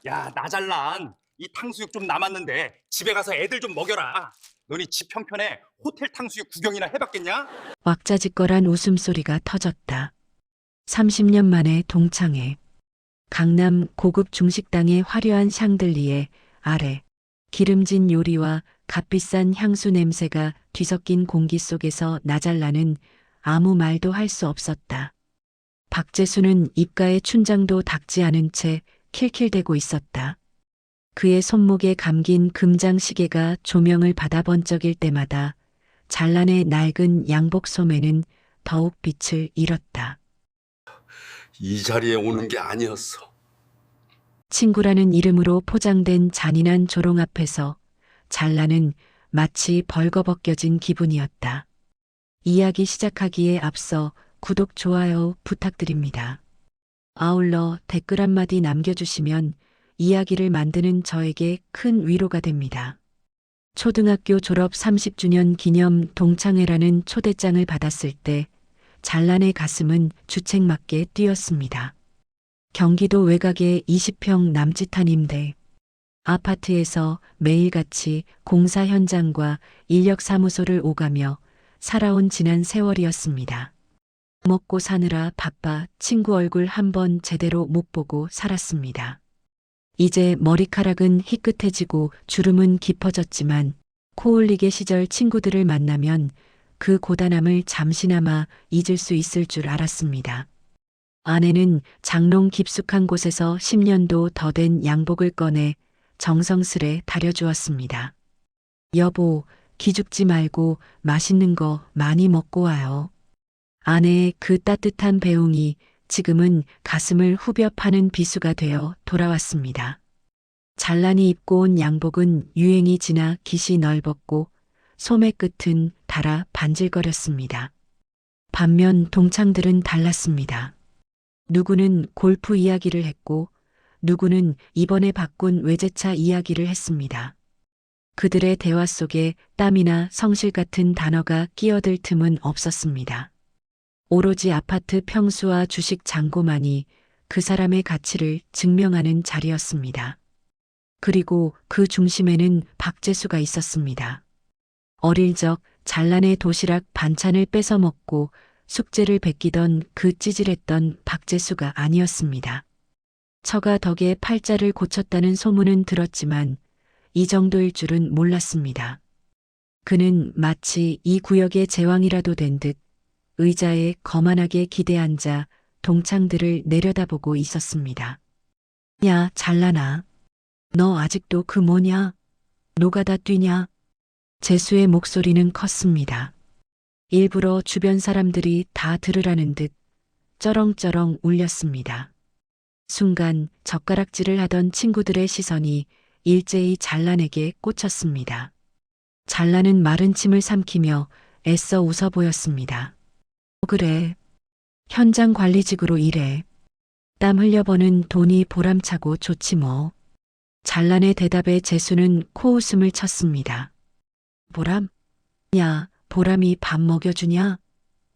야, 나 잘난 이 탕수육 좀 남았는데 집에 가서 애들 좀 먹여라. 너네 집 형편에 호텔 탕수육 구경이나 해봤겠냐? 왁자지껄한 웃음소리가 터졌다. 30년 만에 동창회. 강남 고급 중식당의 화려한 샹들리에 아래 기름진 요리와 값비싼 향수 냄새가 뒤섞인 공기 속에서 나잘나는 아무 말도 할 수 없었다. 박재수는 입가에 춘장도 닦지 않은 채 킬킬대고 있었다. 그의 손목에 감긴 금장 시계가 조명을 받아 번쩍일 때마다 잘란의 낡은 양복 소매는 더욱 빛을 잃었다. 이 자리에 오는 게 아니었어. 친구라는 이름으로 포장된 잔인한 조롱 앞에서 잘란은 마치 벌거벗겨진 기분이었다. 이야기 시작하기에 앞서 구독, 좋아요 부탁드립니다. 아울러 댓글 한마디 남겨주시면 이야기를 만드는 저에게 큰 위로가 됩니다. 초등학교 졸업 30주년 기념 동창회라는 초대장을 받았을 때 잘란의 가슴은 주책맞게 뛰었습니다. 경기도 외곽의 20평 남짓한 임대. 아파트에서 매일같이 공사 현장과 인력사무소를 오가며 살아온 지난 세월이었습니다. 먹고 사느라 바빠 친구 얼굴 한 번 제대로 못 보고 살았습니다. 이제 머리카락은 희끗해지고 주름은 깊어졌지만 코올리게 시절 친구들을 만나면 그 고단함을 잠시나마 잊을 수 있을 줄 알았습니다. 아내는 장롱 깊숙한 곳에서 10년도 더 된 양복을 꺼내 정성스레 다려주었습니다. 여보, 기죽지 말고 맛있는 거 많이 먹고 와요. 아내의 그 따뜻한 배웅이 지금은 가슴을 후벼 파는 비수가 되어 돌아왔습니다. 잘난이 입고 온 양복은 유행이 지나 깃이 넓었고 소매 끝은 닳아 반질거렸습니다. 반면 동창들은 달랐습니다. 누구는 골프 이야기를 했고 누구는 이번에 바꾼 외제차 이야기를 했습니다. 그들의 대화 속에 땀이나 성실 같은 단어가 끼어들 틈은 없었습니다. 오로지 아파트 평수와 주식 잔고만이 그 사람의 가치를 증명하는 자리였습니다. 그리고 그 중심에는 박재수가 있었습니다. 어릴 적 잘난의 도시락 반찬을 뺏어 먹고 숙제를 베끼던 그 찌질했던 박재수가 아니었습니다. 처가 덕에 팔자를 고쳤다는 소문은 들었지만 이 정도일 줄은 몰랐습니다. 그는 마치 이 구역의 제왕이라도 된 듯 의자에 거만하게 기대앉아 동창들을 내려다보고 있었습니다. 야, 잘나나. 너 아직도 그 뭐냐? 노가다 뛰냐? 재수의 목소리는 컸습니다. 일부러 주변 사람들이 다 들으라는 듯 쩌렁쩌렁 울렸습니다. 순간 젓가락질을 하던 친구들의 시선이 일제히 잘란에게 꽂혔습니다. 잘란은 마른 침을 삼키며 애써 웃어 보였습니다. 그래. 현장 관리직으로 일해. 땀 흘려버는 돈이 보람차고 좋지 뭐. 잘난의 대답에 재수는 코웃음을 쳤습니다. 보람? 야, 보람이 밥 먹여주냐?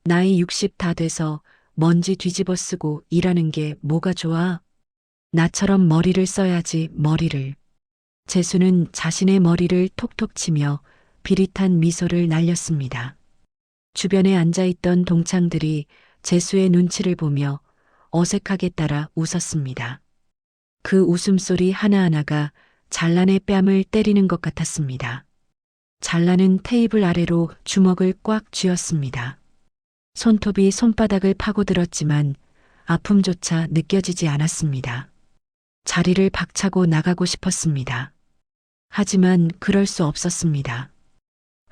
나이 60 다 돼서 먼지 뒤집어 쓰고 일하는 게 뭐가 좋아? 나처럼 머리를 써야지, 머리를. 재수는 자신의 머리를 톡톡 치며 비릿한 미소를 날렸습니다. 주변에 앉아있던 동창들이 재수의 눈치를 보며 어색하게 따라 웃었습니다. 그 웃음소리 하나하나가 잘난의 뺨을 때리는 것 같았습니다. 잘난은 테이블 아래로 주먹을 꽉 쥐었습니다. 손톱이 손바닥을 파고들었지만 아픔조차 느껴지지 않았습니다. 자리를 박차고 나가고 싶었습니다. 하지만 그럴 수 없었습니다.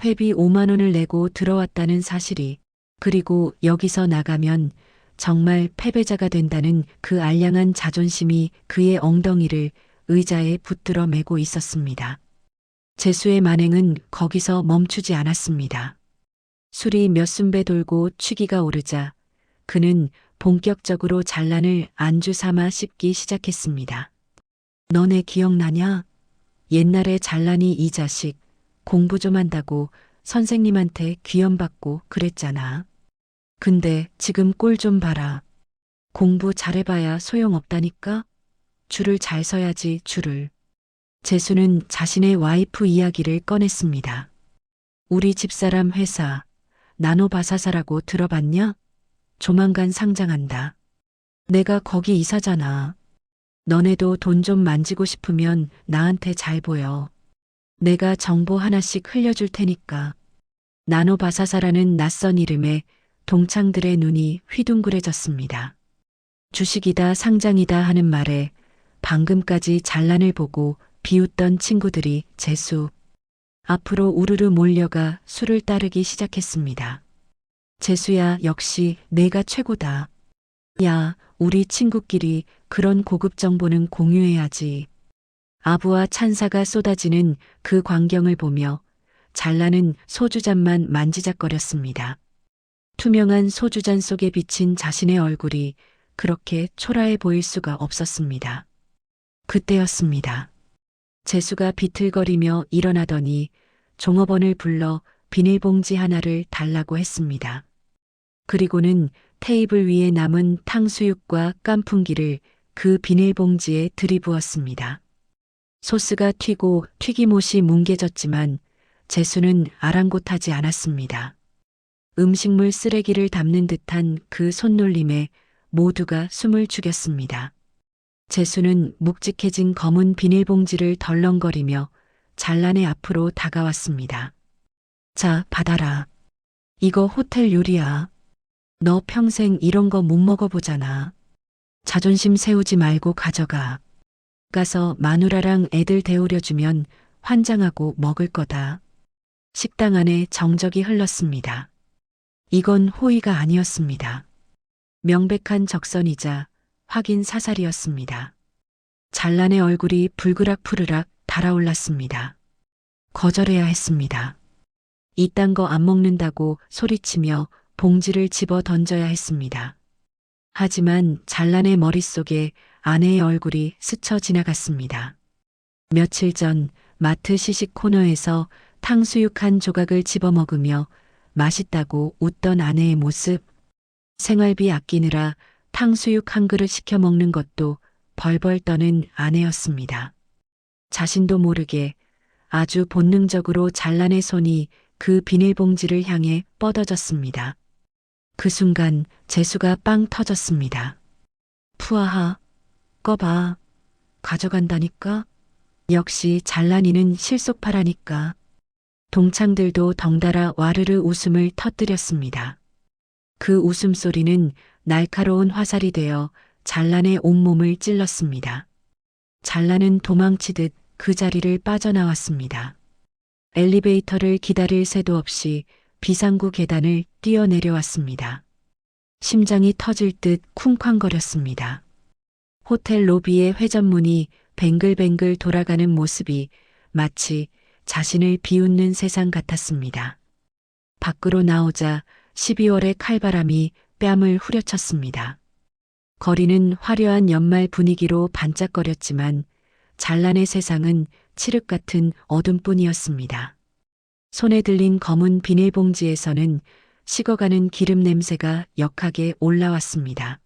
회비 5만 원을 내고 들어왔다는 사실이, 그리고 여기서 나가면 정말 패배자가 된다는 그 알량한 자존심이 그의 엉덩이를 의자에 붙들어 매고 있었습니다. 재수의 만행은 거기서 멈추지 않았습니다. 술이 몇 순배 돌고 취기가 오르자 그는 본격적으로 잘난을 안주 삼아 씹기 시작했습니다. 너네 기억나냐? 옛날에 잘난이 이 자식 공부 좀 한다고 선생님한테 귀염받고 그랬잖아. 근데 지금 꼴 좀 봐라. 공부 잘해봐야 소용없다니까? 줄을 잘 서야지, 줄을. 재수는 자신의 와이프 이야기를 꺼냈습니다. 우리 집사람 회사 나노바사사라고 들어봤냐? 조만간 상장한다. 내가 거기 이사잖아. 너네도 돈 좀 만지고 싶으면 나한테 잘 보여. 내가 정보 하나씩 흘려줄 테니까. 나노바사사라는 낯선 이름에 동창들의 눈이 휘둥그레졌습니다. 주식이다 상장이다 하는 말에 방금까지 잔란을 보고 비웃던 친구들이 재수 앞으로 우르르 몰려가 수를 따르기 시작했습니다. 재수야, 역시 내가 최고다. 야, 우리 친구끼리 그런 고급 정보는 공유해야지. 아부와 찬사가 쏟아지는 그 광경을 보며 잘나는 소주잔만 만지작거렸습니다. 투명한 소주잔 속에 비친 자신의 얼굴이 그렇게 초라해 보일 수가 없었습니다. 그때였습니다. 재수가 비틀거리며 일어나더니 종업원을 불러 비닐봉지 하나를 달라고 했습니다. 그리고는 테이블 위에 남은 탕수육과 깐풍기를 그 비닐봉지에 들이부었습니다. 소스가 튀고 튀김옷이 뭉개졌지만 재수는 아랑곳하지 않았습니다. 음식물 쓰레기를 담는 듯한 그 손놀림에 모두가 숨을 죽였습니다. 재수는 묵직해진 검은 비닐봉지를 덜렁거리며 잘란의 앞으로 다가왔습니다. 자, 받아라. 이거 호텔 요리야. 너 평생 이런 거 못 먹어보잖아. 자존심 세우지 말고 가져가. 가서 마누라랑 애들 데우려주면 환장하고 먹을 거다. 식당 안에 정적이 흘렀습니다. 이건 호의가 아니었습니다. 명백한 적선이자 확인 사살이었습니다. 잘란의 얼굴이 불그락푸르락 달아올랐습니다. 거절해야 했습니다. 이딴 거 안 먹는다고 소리치며 봉지를 집어 던져야 했습니다. 하지만 잘란의 머릿속에 아내의 얼굴이 스쳐 지나갔습니다. 며칠 전 마트 시식 코너에서 탕수육 한 조각을 집어먹으며 맛있다고 웃던 아내의 모습. 생활비 아끼느라 탕수육 한 그릇 시켜 먹는 것도 벌벌 떠는 아내였습니다. 자신도 모르게 아주 본능적으로 잘란의 손이 그 비닐봉지를 향해 뻗어졌습니다. 그 순간 재수가 빵 터졌습니다. 푸아하, 꺼봐. 가져간다니까? 역시 잘란이는 실속파라니까. 동창들도 덩달아 와르르 웃음을 터뜨렸습니다. 그 웃음소리는 날카로운 화살이 되어 잘란의 온몸을 찔렀습니다. 잘란은 도망치듯 그 자리를 빠져나왔습니다. 엘리베이터를 기다릴 새도 없이 비상구 계단을 뛰어내려왔습니다. 심장이 터질 듯 쿵쾅거렸습니다. 호텔 로비의 회전문이 뱅글뱅글 돌아가는 모습이 마치 자신을 비웃는 세상 같았습니다. 밖으로 나오자 12월의 칼바람이 뺨을 후려쳤습니다. 거리는 화려한 연말 분위기로 반짝거렸지만 잘란의 세상은 칠흑 같은 어둠뿐이었습니다. 손에 들린 검은 비닐봉지에서는 식어가는 기름 냄새가 역하게 올라왔습니다.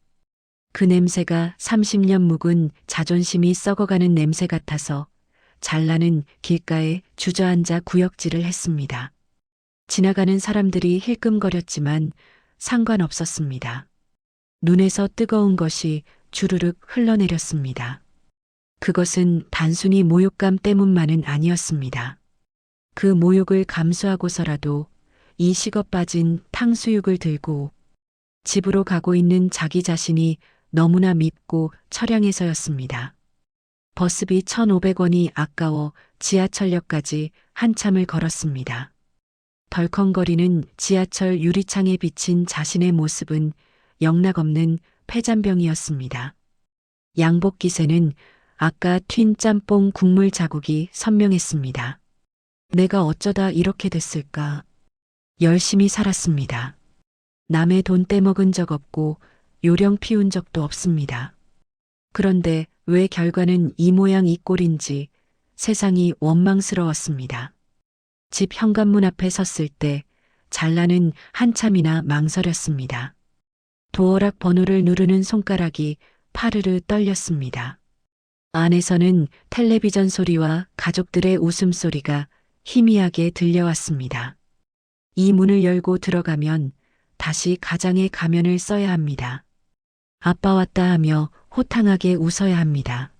그 냄새가 30년 묵은 자존심이 썩어가는 냄새 같아서 잘란은 길가에 주저앉아 구역질을 했습니다. 지나가는 사람들이 힐끔거렸지만 상관없었습니다. 눈에서 뜨거운 것이 주르륵 흘러내렸습니다. 그것은 단순히 모욕감 때문만은 아니었습니다. 그 모욕을 감수하고서라도 이 식어 빠진 탕수육을 들고 집으로 가고 있는 자기 자신이 너무나 밉고 처량해서였습니다. 버스비 1,500원이 아까워 지하철역까지 한참을 걸었습니다. 덜컹거리는 지하철 유리창에 비친 자신의 모습은 영락없는 폐잔병이었습니다. 양복 기세는 아까 튄 짬뽕 국물 자국이 선명했습니다. 내가 어쩌다 이렇게 됐을까? 열심히 살았습니다. 남의 돈 떼먹은 적 없고 요령 피운 적도 없습니다. 그런데 왜 결과는 이 모양 이 꼴인지 세상이 원망스러웠습니다. 집 현관문 앞에 섰을 때 잘나는 한참이나 망설였습니다. 도어락 번호를 누르는 손가락이 파르르 떨렸습니다. 안에서는 텔레비전 소리와 가족들의 웃음소리가 희미하게 들려왔습니다. 이 문을 열고 들어가면 다시 가장의 가면을 써야 합니다. 아빠 왔다 하며 호탕하게 웃어야 합니다.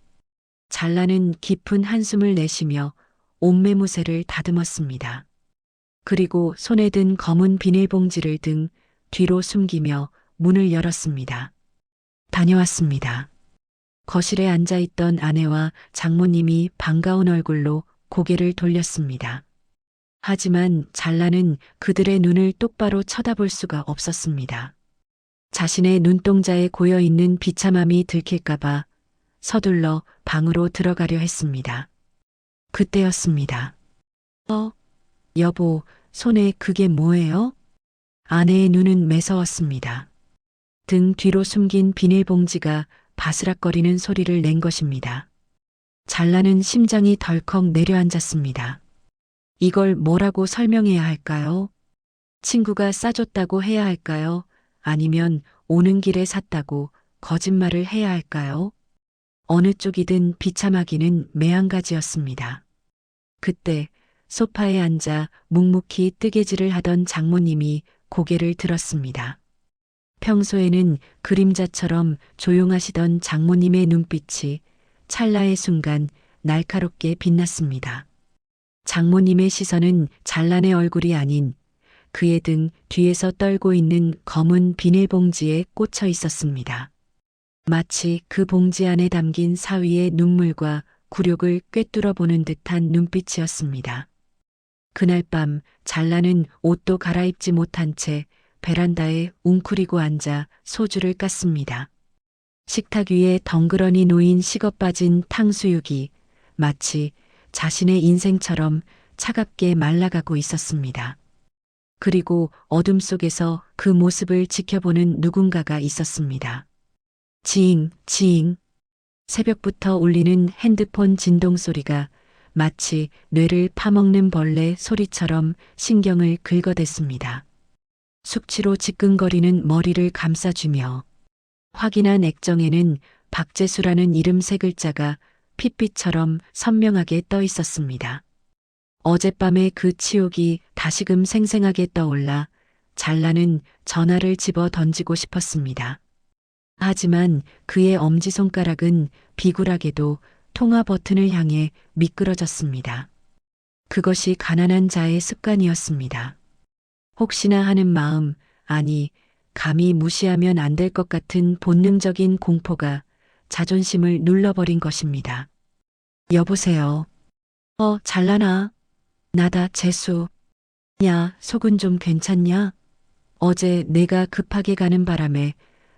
잘라는 깊은 한숨을 내쉬며 옷매무새를 다듬었습니다. 그리고 손에 든 검은 비닐봉지를 등 뒤로 숨기며 문을 열었습니다. 다녀왔습니다. 거실에 앉아있던 아내와 장모님이 반가운 얼굴로 고개를 돌렸습니다. 하지만 잘라는 그들의 눈을 똑바로 쳐다볼 수가 없었습니다. 자신의 눈동자에 고여있는 비참함이 들킬까봐 서둘러 방으로 들어가려 했습니다. 그때였습니다. 여보, 손에 그게 뭐예요? 아내의 눈은 매서웠습니다. 등 뒤로 숨긴 비닐봉지가 바스락거리는 소리를 낸 것입니다. 잘라는 심장이 덜컥 내려앉았습니다. 이걸 뭐라고 설명해야 할까요? 친구가 싸줬다고 해야 할까요? 아니면 오는 길에 샀다고 거짓말을 해야 할까요? 어느 쪽이든 비참하기는 매한가지였습니다. 그때 소파에 앉아 묵묵히 뜨개질을 하던 장모님이 고개를 들었습니다. 평소에는 그림자처럼 조용하시던 장모님의 눈빛이 찰나의 순간 날카롭게 빛났습니다. 장모님의 시선은 잘란의 얼굴이 아닌 그의 등 뒤에서 떨고 있는 검은 비닐봉지에 꽂혀 있었습니다. 마치 그 봉지 안에 담긴 사위의 눈물과 굴욕을 꿰뚫어 보는 듯한 눈빛이었습니다. 그날 밤 잘라는 옷도 갈아입지 못한 채 베란다에 웅크리고 앉아 소주를 깠습니다. 식탁 위에 덩그러니 놓인 식어빠진 탕수육이 마치 자신의 인생처럼 차갑게 말라가고 있었습니다. 그리고 어둠 속에서 그 모습을 지켜보는 누군가가 있었습니다. 지잉, 지잉. 새벽부터 울리는 핸드폰 진동 소리가 마치 뇌를 파먹는 벌레 소리처럼 신경을 긁어댔습니다. 숙취로 지끈거리는 머리를 감싸주며 확인한 액정에는 박재수라는 이름 세 글자가 핏빛처럼 선명하게 떠 있었습니다. 어젯밤의 그 치욕이 다시금 생생하게 떠올라 잘라는 전화를 집어 던지고 싶었습니다. 하지만 그의 엄지손가락은 비굴하게도 통화 버튼을 향해 미끄러졌습니다. 그것이 가난한 자의 습관이었습니다. 혹시나 하는 마음, 아니, 감히 무시하면 안 될 것 같은 본능적인 공포가 자존심을 눌러버린 것입니다. 여보세요. 잘라나? 나다, 재수. 야, 속은 좀 괜찮냐? 어제 내가 급하게 가는 바람에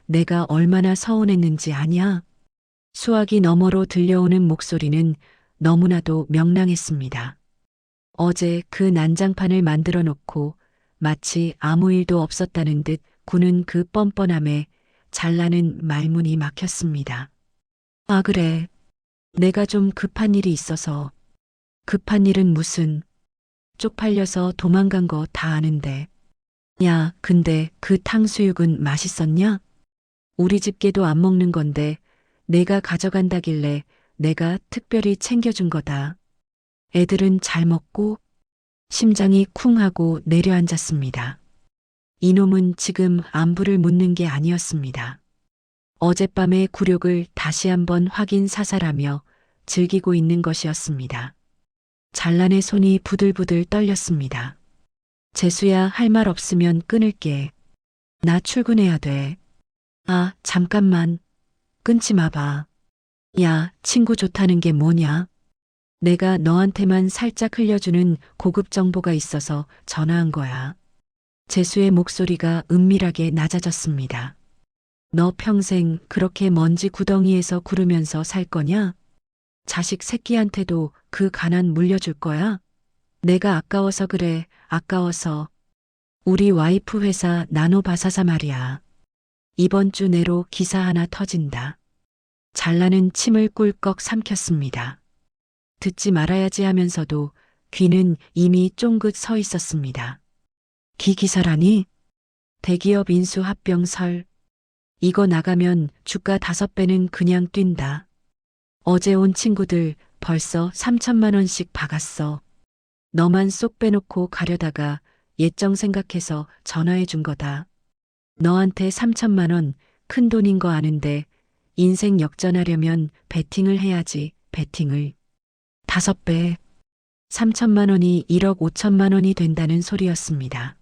내가 얼마나 서운했는지 아냐? 수화기 너머로 들려오는 목소리는 너무나도 명랑했습니다. 어제 그 난장판을 만들어 놓고 마치 아무 일도 없었다는 듯 구는 그 뻔뻔함에 잘라는 말문이 막혔습니다. 아, 그래. 내가 좀 급한 일이 있어서. 급한 일은 무슨. 쪽팔려서 도망간 거 다 아는데. 야, 근데 그 탕수육은 맛있었냐? 우리 집 개도 안 먹는 건데 내가 가져간다길래 내가 특별히 챙겨준 거다. 애들은 잘 먹고? 심장이 쿵 하고 내려앉았습니다. 이놈은 지금 안부를 묻는 게 아니었습니다. 어젯밤의 굴욕을 다시 한번 확인 사살하며 즐기고 있는 것이었습니다. 잘란의 손이 부들부들 떨렸습니다. 재수야, 할 말 없으면 끊을게. 나 출근해야 돼. 아, 잠깐만. 끊지 마봐. 야, 친구 좋다는 게 뭐냐? 내가 너한테만 살짝 흘려주는 고급 정보가 있어서 전화한 거야. 재수의 목소리가 은밀하게 낮아졌습니다. 너 평생 그렇게 먼지 구덩이에서 구르면서 살 거냐? 자식 새끼한테도 그 가난 물려줄 거야? 내가 아까워서 그래, 아까워서. 우리 와이프 회사 나노바사사 말이야. 이번 주 내로 기사 하나 터진다. 잘라는 침을 꿀꺽 삼켰습니다. 듣지 말아야지 하면서도 귀는 이미 쫑긋 서 있었습니다. 기사라니? 대기업 인수 합병설. 이거 나가면 주가 5배는 그냥 뛴다. 어제 온 친구들 벌써 3천만 원씩 박았어. 너만 쏙 빼놓고 가려다가 예정 생각해서 전화해 준 거다. 너한테 3천만 원 큰 돈인 거 아는데 인생 역전하려면 베팅을 해야지, 베팅을. 5배. 3천만 원이 1억 5천만 원이 된다는 소리였습니다.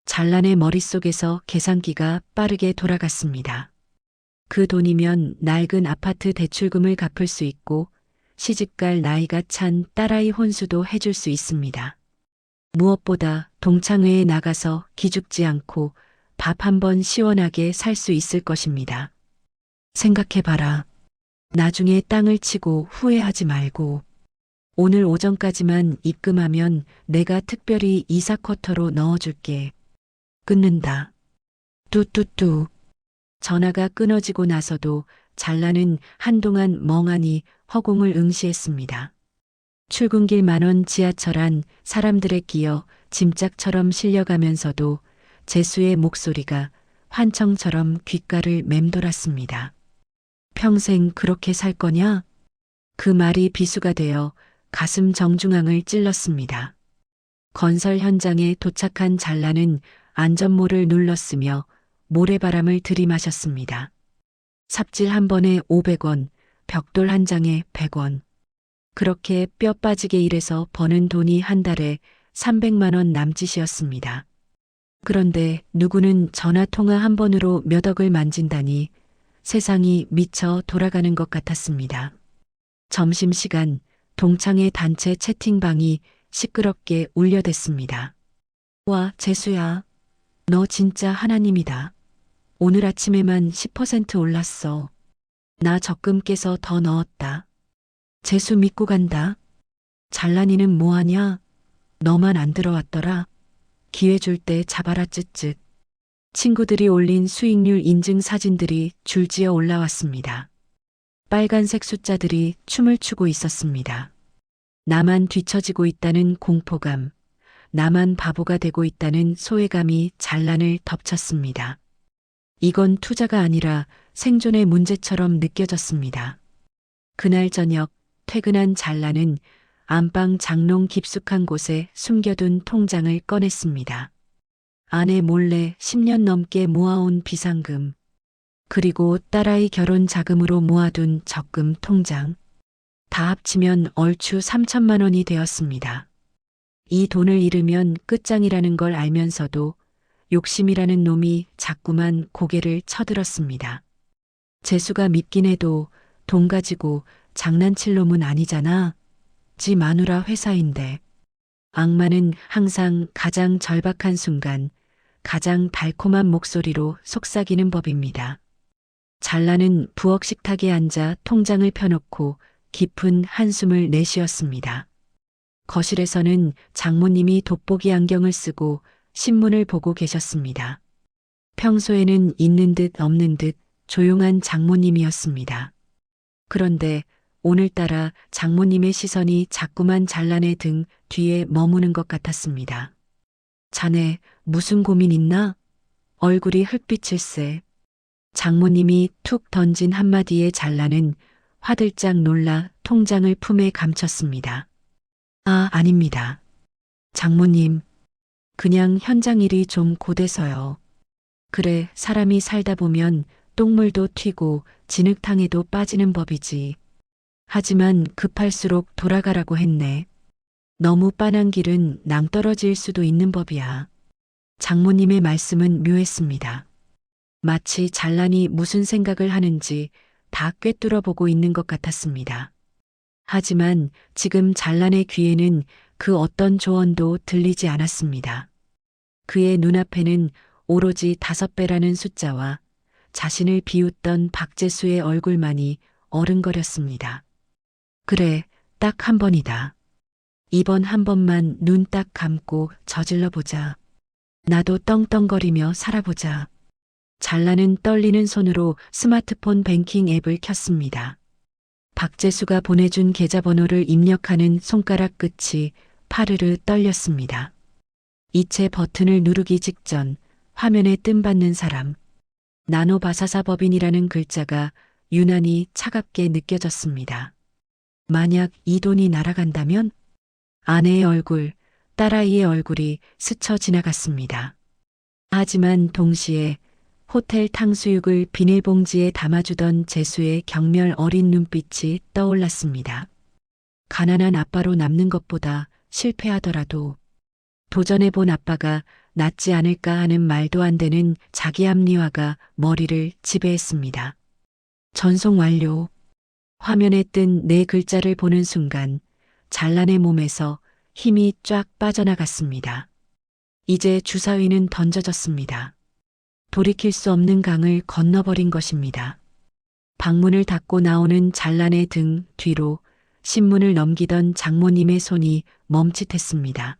잘란의 머릿속에서 계산기가 빠르게 돌아갔습니다. 그 돈이면 낡은 아파트 대출금을 갚을 수 있고 시집갈 나이가 찬 딸아이 혼수도 해줄 수 있습니다. 무엇보다 동창회에 나가서 기죽지 않고 밥 한 번 시원하게 살 수 있을 것입니다. 생각해봐라. 나중에 땅을 치고 후회하지 말고. 오늘 오전까지만 입금하면 내가 특별히 이사 쿼터로 넣어줄게. 끊는다. 뚜뚜뚜. 전화가 끊어지고 나서도 잘라는 한동안 멍하니 허공을 응시했습니다. 출근길 만원 지하철 안 사람들에 끼어 짐짝처럼 실려가면서도 재수의 목소리가 환청처럼 귓가를 맴돌았습니다. 평생 그렇게 살 거냐? 그 말이 비수가 되어 가슴 정중앙을 찔렀습니다. 건설 현장에 도착한 잘라는 안전모를 눌렀으며 모래바람을 들이마셨습니다. 삽질 한 번에 500원, 벽돌 한 장에 100원. 그렇게 뼈 빠지게 일해서 버는 돈이 한 달에 300만 원 남짓이었습니다. 그런데 누구는 전화 통화 한 번으로 몇 억을 만진다니 세상이 미쳐 돌아가는 것 같았습니다. 점심시간 동창회 단체 채팅방이 시끄럽게 울려댔습니다. 와, 재수야. 너 진짜 하나님이다. 오늘 아침에만 10% 올랐어. 나 적금 깨서 더 넣었다. 재수 믿고 간다. 잘난이는 뭐하냐? 너만 안 들어왔더라. 기회 줄 때 잡아라 쯧쯧. 친구들이 올린 수익률 인증 사진들이 줄지어 올라왔습니다. 빨간색 숫자들이 춤을 추고 있었습니다. 나만 뒤처지고 있다는 공포감, 나만 바보가 되고 있다는 소외감이 잘난을 덮쳤습니다. 이건 투자가 아니라 생존의 문제처럼 느껴졌습니다. 그날 저녁 퇴근한 잘난은 안방 장롱 깊숙한 곳에 숨겨둔 통장을 꺼냈습니다. 아내 몰래 10년 넘게 모아온 비상금, 그리고 딸아이 결혼 자금으로 모아둔 적금 통장. 다 합치면 얼추 3천만 원이 되었습니다. 이 돈을 잃으면 끝장이라는 걸 알면서도 욕심이라는 놈이 자꾸만 고개를 쳐들었습니다. 재수가 믿긴 해도 돈 가지고 장난칠 놈은 아니잖아. 지 마누라 회사인데. 악마는 항상 가장 절박한 순간, 가장 달콤한 목소리로 속삭이는 법입니다. 잘나는 부엌 식탁에 앉아 통장을 펴놓고 깊은 한숨을 내쉬었습니다. 거실에서는 장모님이 돋보기 안경을 쓰고 신문을 보고 계셨습니다. 평소에는 있는 듯 없는 듯 조용한 장모님이었습니다. 그런데 오늘따라 장모님의 시선이 자꾸만 잘난의 등 뒤에 머무는 것 같았습니다. 자네 무슨 고민 있나? 얼굴이 흑빛일세. 장모님이 툭 던진 한마디에 잘난은 화들짝 놀라 통장을 품에 감췄습니다. 아, 아닙니다. 장모님, 그냥 현장 일이 좀 고돼서요. 그래, 사람이 살다 보면 똥물도 튀고 진흙탕에도 빠지는 법이지. 하지만 급할수록 돌아가라고 했네. 너무 빤한 길은 낭떠러질 수도 있는 법이야. 장모님의 말씀은 묘했습니다. 마치 잘난이 무슨 생각을 하는지 다 꿰뚫어 보고 있는 것 같았습니다. 하지만 지금 잘난의 귀에는 그 어떤 조언도 들리지 않았습니다. 그의 눈앞에는 오로지 5배라는 숫자와 자신을 비웃던 박재수의 얼굴만이 어른거렸습니다. 그래, 딱 한 번이다. 이번 한 번만 눈 딱 감고 저질러 보자. 나도 떵떵거리며 살아보자. 잘나는 떨리는 손으로 스마트폰 뱅킹 앱을 켰습니다. 박재수가 보내준 계좌번호를 입력하는 손가락 끝이 파르르 떨렸습니다. 이체 버튼을 누르기 직전 화면에 뜸받는 사람. 나노바사사 법인이라는 글자가 유난히 차갑게 느껴졌습니다. 만약 이 돈이 날아간다면 아내의 얼굴, 딸아이의 얼굴이 스쳐 지나갔습니다. 하지만 동시에 호텔 탕수육을 비닐봉지에 담아주던 재수의 경멸 어린 눈빛이 떠올랐습니다. 가난한 아빠로 남는 것보다 실패하더라도 도전해본 아빠가 낫지 않을까 하는 말도 안 되는 자기 합리화가 머리를 지배했습니다. 전송 완료. 화면에 뜬 네 글자를 보는 순간 잘란의 몸에서 힘이 쫙 빠져나갔습니다. 이제 주사위는 던져졌습니다. 돌이킬 수 없는 강을 건너버린 것입니다. 방문을 닫고 나오는 잘란의 등 뒤로 신문을 넘기던 장모님의 손이 멈칫했습니다.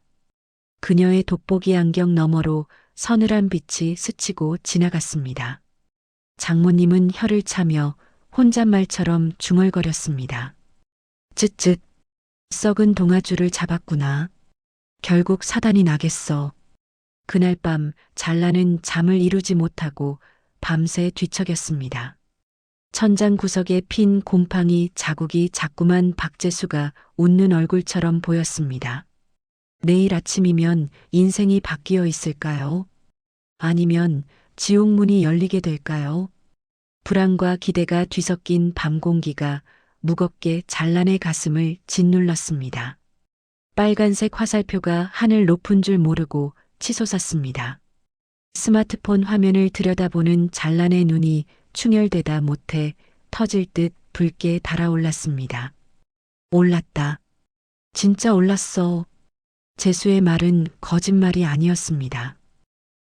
그녀의 돋보기 안경 너머로 서늘한 빛이 스치고 지나갔습니다. 장모님은 혀를 차며 혼잣말처럼 중얼거렸습니다. 쯧쯧. 썩은 동아줄을 잡았구나. 결국 사단이 나겠어. 그날 밤 잘라는 잠을 이루지 못하고 밤새 뒤척였습니다. 천장 구석에 핀 곰팡이 자국이 자꾸만 박재수가 웃는 얼굴처럼 보였습니다. 내일 아침이면 인생이 바뀌어 있을까요? 아니면 지옥문이 열리게 될까요? 불안과 기대가 뒤섞인 밤 공기가 무겁게 잘란의 가슴을 짓눌렀습니다. 빨간색 화살표가 하늘 높은 줄 모르고 치솟았습니다. 스마트폰 화면을 들여다보는 잘란의 눈이 충혈되다 못해 터질 듯 붉게 달아올랐습니다. 올랐다. 진짜 올랐어. 재수의 말은 거짓말이 아니었습니다.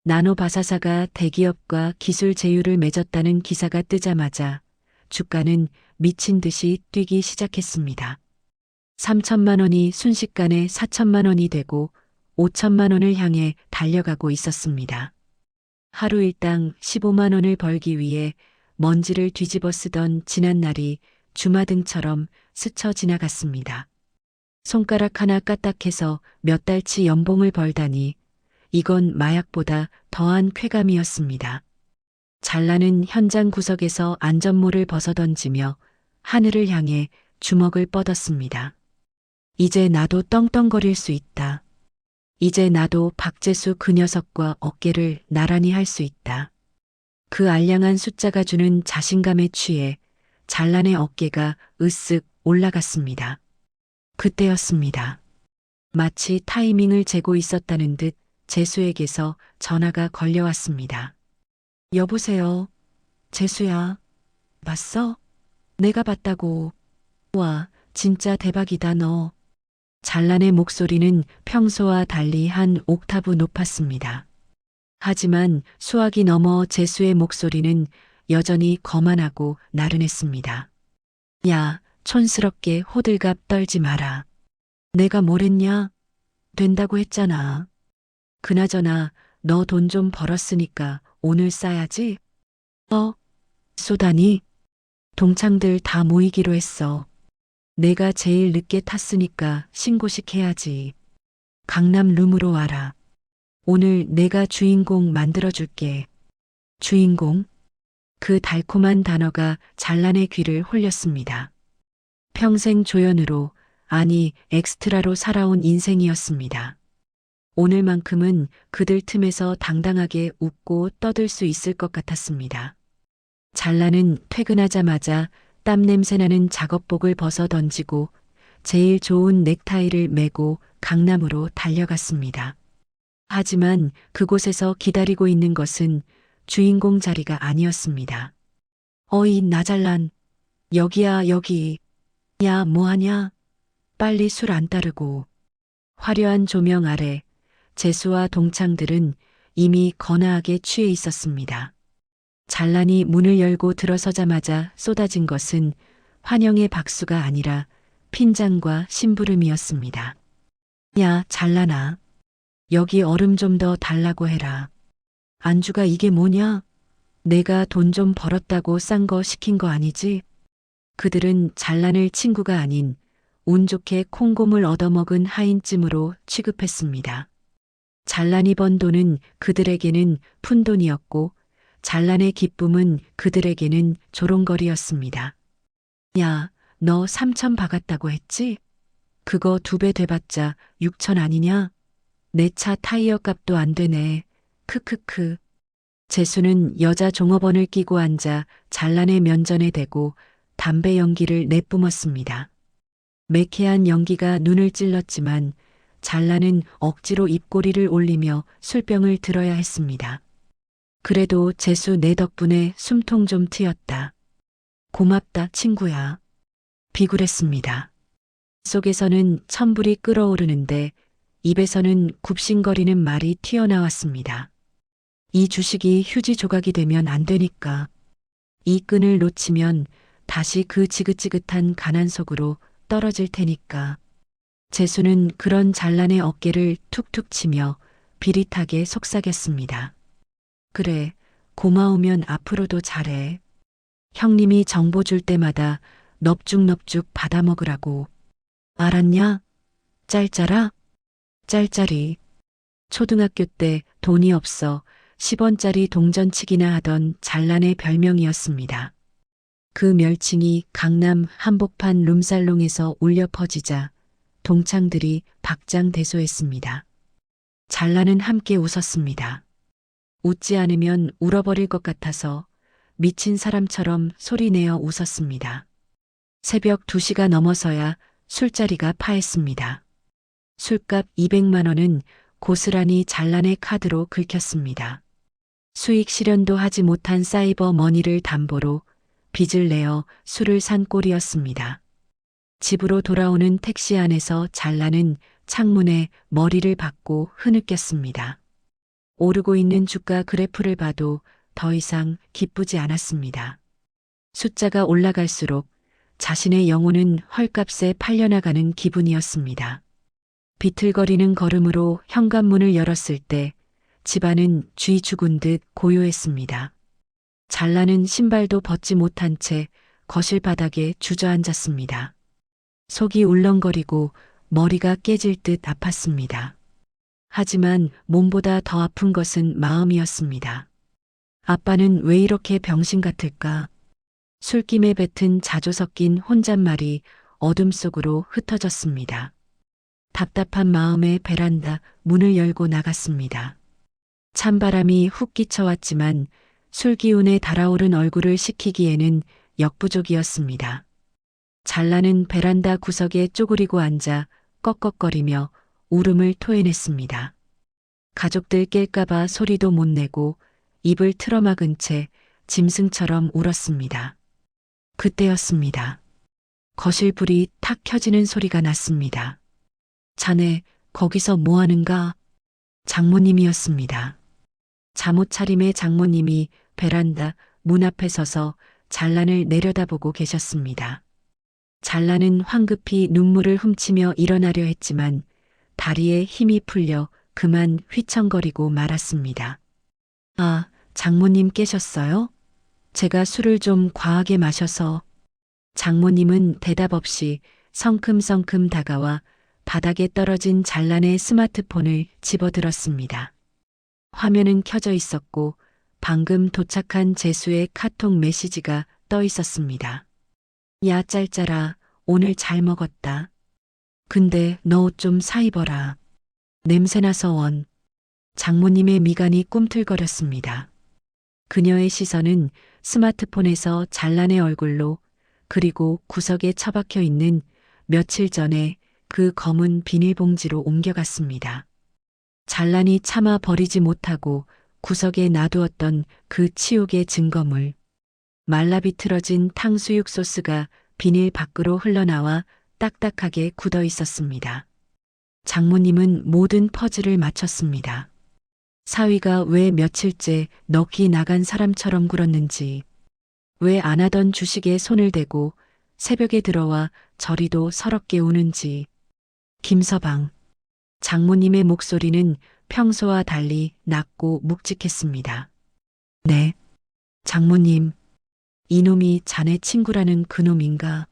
나노바사사가 대기업과 기술 제휴를 맺었다는 기사가 뜨자마자 주가는 미친 듯이 뛰기 시작했습니다. 3천만 원이 순식간에 4천만 원이 되고 5천만 원을 향해 달려가고 있었습니다. 하루 일당 15만 원을 벌기 위해 먼지를 뒤집어 쓰던 지난날이 주마등처럼 스쳐 지나갔습니다. 손가락 하나 까딱해서 몇 달치 연봉을 벌다니 이건 마약보다 더한 쾌감이었습니다. 잘라는 현장 구석에서 안전모를 벗어던지며 하늘을 향해 주먹을 뻗었습니다. 이제 나도 떵떵거릴 수 있다. 이제 나도 박재수 그 녀석과 어깨를 나란히 할 수 있다. 그 알량한 숫자가 주는 자신감에 취해 잘란의 어깨가 으쓱 올라갔습니다. 그때였습니다. 마치 타이밍을 재고 있었다는 듯 재수에게서 전화가 걸려왔습니다. 여보세요. 재수야. 봤어? 내가 봤다고. 와, 진짜 대박이다 너. 잘란의 목소리는 평소와 달리 한 옥타브 높았습니다. 하지만 수학이 넘어 재수의 목소리는 여전히 거만하고 나른했습니다. 야, 촌스럽게 호들갑 떨지 마라. 내가 뭘 했냐? 된다고 했잖아. 그나저나 너 돈 좀 벌었으니까 오늘 싸야지. 쏘다니? 동창들 다 모이기로 했어. 내가 제일 늦게 탔으니까 신고식 해야지. 강남 룸으로 와라. 오늘 내가 주인공 만들어줄게. 주인공? 그 달콤한 단어가 잘란의 귀를 홀렸습니다. 평생 조연으로, 아니 엑스트라로 살아온 인생이었습니다. 오늘만큼은 그들 틈에서 당당하게 웃고 떠들 수 있을 것 같았습니다. 잘라는 퇴근하자마자 땀 냄새나는 작업복을 벗어 던지고 제일 좋은 넥타이를 메고 강남으로 달려갔습니다. 하지만 그곳에서 기다리고 있는 것은 주인공 자리가 아니었습니다. 어이 나잘란. 여기야 여기. 야 뭐하냐? 빨리 술 안 따르고. 화려한 조명 아래 재수와 동창들은 이미 거나하게 취해 있었습니다. 잘란이 문을 열고 들어서자마자 쏟아진 것은 환영의 박수가 아니라 핀잔과 심부름이었습니다. 야, 잘란아. 여기 얼음 좀 더 달라고 해라. 안주가 이게 뭐냐? 내가 돈 좀 벌었다고 싼 거 시킨 거 아니지? 그들은 잘란을 친구가 아닌 운 좋게 콩고물 얻어먹은 하인쯤으로 취급했습니다. 잘란이 번 돈은 그들에게는 푼돈이었고 잔란의 기쁨은 그들에게는 조롱거리였습니다. 야, 너 3천 박았다고 했지? 그거 2배 돼봤자 6천 아니냐? 내 차 타이어 값도 안 되네. 크크크. 재수는 여자 종업원을 끼고 앉아 잔란의 면전에 대고 담배 연기를 내뿜었습니다. 매캐한 연기가 눈을 찔렀지만 잔란은 억지로 입꼬리를 올리며 술병을 들어야 했습니다. 그래도 재수 내 덕분에 숨통 좀 트였다. 고맙다, 친구야. 비굴했습니다. 속에서는 천불이 끓어오르는데 입에서는 굽신거리는 말이 튀어나왔습니다. 이 주식이 휴지 조각이 되면 안 되니까. 이 끈을 놓치면 다시 그 지긋지긋한 가난 속으로 떨어질 테니까. 재수는 그런 잔란의 어깨를 툭툭 치며 비릿하게 속삭였습니다. 그래, 고마우면 앞으로도 잘해. 형님이 정보 줄 때마다 넙죽넙죽 받아먹으라고. 알았냐? 짤짤아? 짤짤이. 초등학교 때 돈이 없어 10원짜리 동전치기나 하던 잔란의 별명이었습니다. 그 멸칭이 강남 한복판 룸살롱에서 울려 퍼지자 동창들이 박장대소했습니다. 잔란은 함께 웃었습니다. 웃지 않으면 울어버릴 것 같아서 미친 사람처럼 소리내어 웃었습니다. 새벽 2시가 넘어서야 술자리가 파했습니다. 술값 200만 원은 고스란히 잔란의 카드로 긁혔습니다. 수익 실현도 하지 못한 사이버 머니를 담보로 빚을 내어 술을 산 꼴이었습니다. 집으로 돌아오는 택시 안에서 잔란은 창문에 머리를 박고 흐느꼈습니다. 오르고 있는 주가 그래프를 봐도 더 이상 기쁘지 않았습니다. 숫자가 올라갈수록 자신의 영혼은 헐값에 팔려나가는 기분이었습니다. 비틀거리는 걸음으로 현관문을 열었을 때 집안은 쥐 죽은 듯 고요했습니다. 잔란은 신발도 벗지 못한 채 거실 바닥에 주저앉았습니다. 속이 울렁거리고 머리가 깨질 듯 아팠습니다. 하지만 몸보다 더 아픈 것은 마음이었습니다. 아빠는 왜 이렇게 병신 같을까? 술김에 뱉은 자조 섞인 혼잣말이 어둠 속으로 흩어졌습니다. 답답한 마음에 베란다 문을 열고 나갔습니다. 찬바람이 훅 끼쳐왔지만 술 기운에 달아오른 얼굴을 식히기에는 역부족이었습니다. 잔란은 베란다 구석에 쪼그리고 앉아 꺽꺽거리며 울음을 토해냈습니다. 가족들 깰까봐 소리도 못 내고 입을 틀어막은 채 짐승처럼 울었습니다. 그때였습니다. 거실 불이 탁 켜지는 소리가 났습니다. 자네, 거기서 뭐 하는가? 장모님이었습니다. 잠옷 차림의 장모님이 베란다 문 앞에 서서 잔란을 내려다보고 계셨습니다. 잔란은 황급히 눈물을 훔치며 일어나려 했지만 다리에 힘이 풀려 그만 휘청거리고 말았습니다. 아, 장모님 깨셨어요? 제가 술을 좀 과하게 마셔서. 장모님은 대답 없이 성큼성큼 다가와 바닥에 떨어진 잔란의 스마트폰을 집어들었습니다. 화면은 켜져 있었고 방금 도착한 재수의 카톡 메시지가 떠 있었습니다. 야 짤짤아, 오늘 잘 먹었다. 근데 너 옷 좀 사 입어라. 냄새나서 원. 장모님의 미간이 꿈틀거렸습니다. 그녀의 시선은 스마트폰에서 잔란의 얼굴로 그리고 구석에 처박혀 있는 며칠 전에 그 검은 비닐봉지로 옮겨갔습니다. 잔란이 참아 버리지 못하고 구석에 놔두었던 그 치욕의 증거물. 말라비틀어진 탕수육 소스가 비닐 밖으로 흘러나와 딱딱하게 굳어 있었습니다. 장모님은 모든 퍼즐을 맞췄습니다. 사위가 왜 며칠째 넋이 나간 사람처럼 굴었는지, 왜 안 하던 주식에 손을 대고 새벽에 들어와 저리도 서럽게 우는지. 김서방. 장모님의 목소리는 평소와 달리 낮고 묵직했습니다. 네. 장모님. 이놈이 자네 친구라는 그놈인가?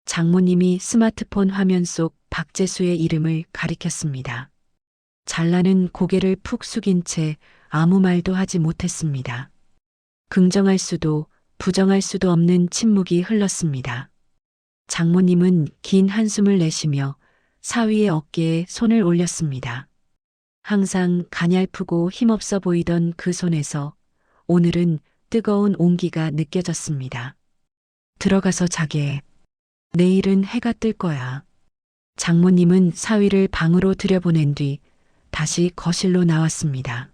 장모님이 스마트폰 화면 속 박재수의 이름을 가리켰습니다. 잔란은 고개를 푹 숙인 채 아무 말도 하지 못했습니다. 긍정할 수도 부정할 수도 없는 침묵이 흘렀습니다. 장모님은 긴 한숨을 내쉬며 사위의 어깨에 손을 올렸습니다. 항상 가냘프고 힘없어 보이던 그 손에서 오늘은 뜨거운 온기가 느껴졌습니다. 들어가서 자게. 내일은 해가 뜰 거야. 장모님은 사위를 방으로 들여보낸 뒤 다시 거실로 나왔습니다.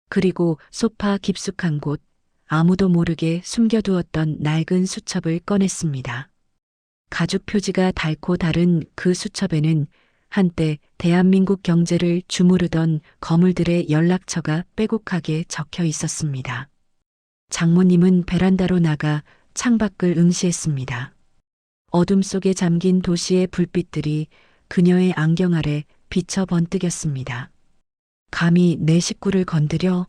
그리고 소파 깊숙한 곳, 아무도 모르게 숨겨두었던 낡은 수첩을 꺼냈습니다. 가죽 표지가 닳고 다른 그 수첩에는 한때 대한민국 경제를 주무르던 거물들의 연락처가 빼곡하게 적혀 있었습니다. 장모님은 베란다로 나가 창밖을 응시했습니다. 어둠 속에 잠긴 도시의 불빛들이 그녀의 안경 아래 비쳐 번뜩였습니다. 감히 내 식구를 건드려?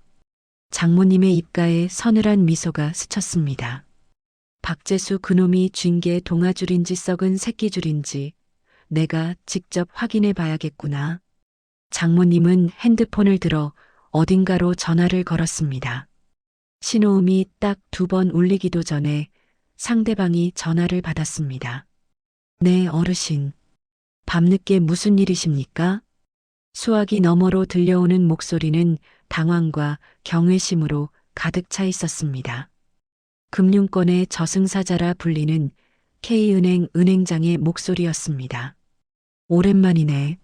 장모님의 입가에 서늘한 미소가 스쳤습니다. 박재수 그놈이 쥔 게 동아줄인지 썩은 새끼줄인지 내가 직접 확인해 봐야겠구나. 장모님은 핸드폰을 들어 어딘가로 전화를 걸었습니다. 신호음이 딱 2번 울리기도 전에 상대방이 전화를 받았습니다. 네, 어르신. 밤늦게 무슨 일이십니까? 수화기 너머로 들려오는 목소리는 당황과 경외심으로 가득 차 있었습니다. 금융권의 저승사자라 불리는 K은행 은행장의 목소리였습니다. 오랜만이네.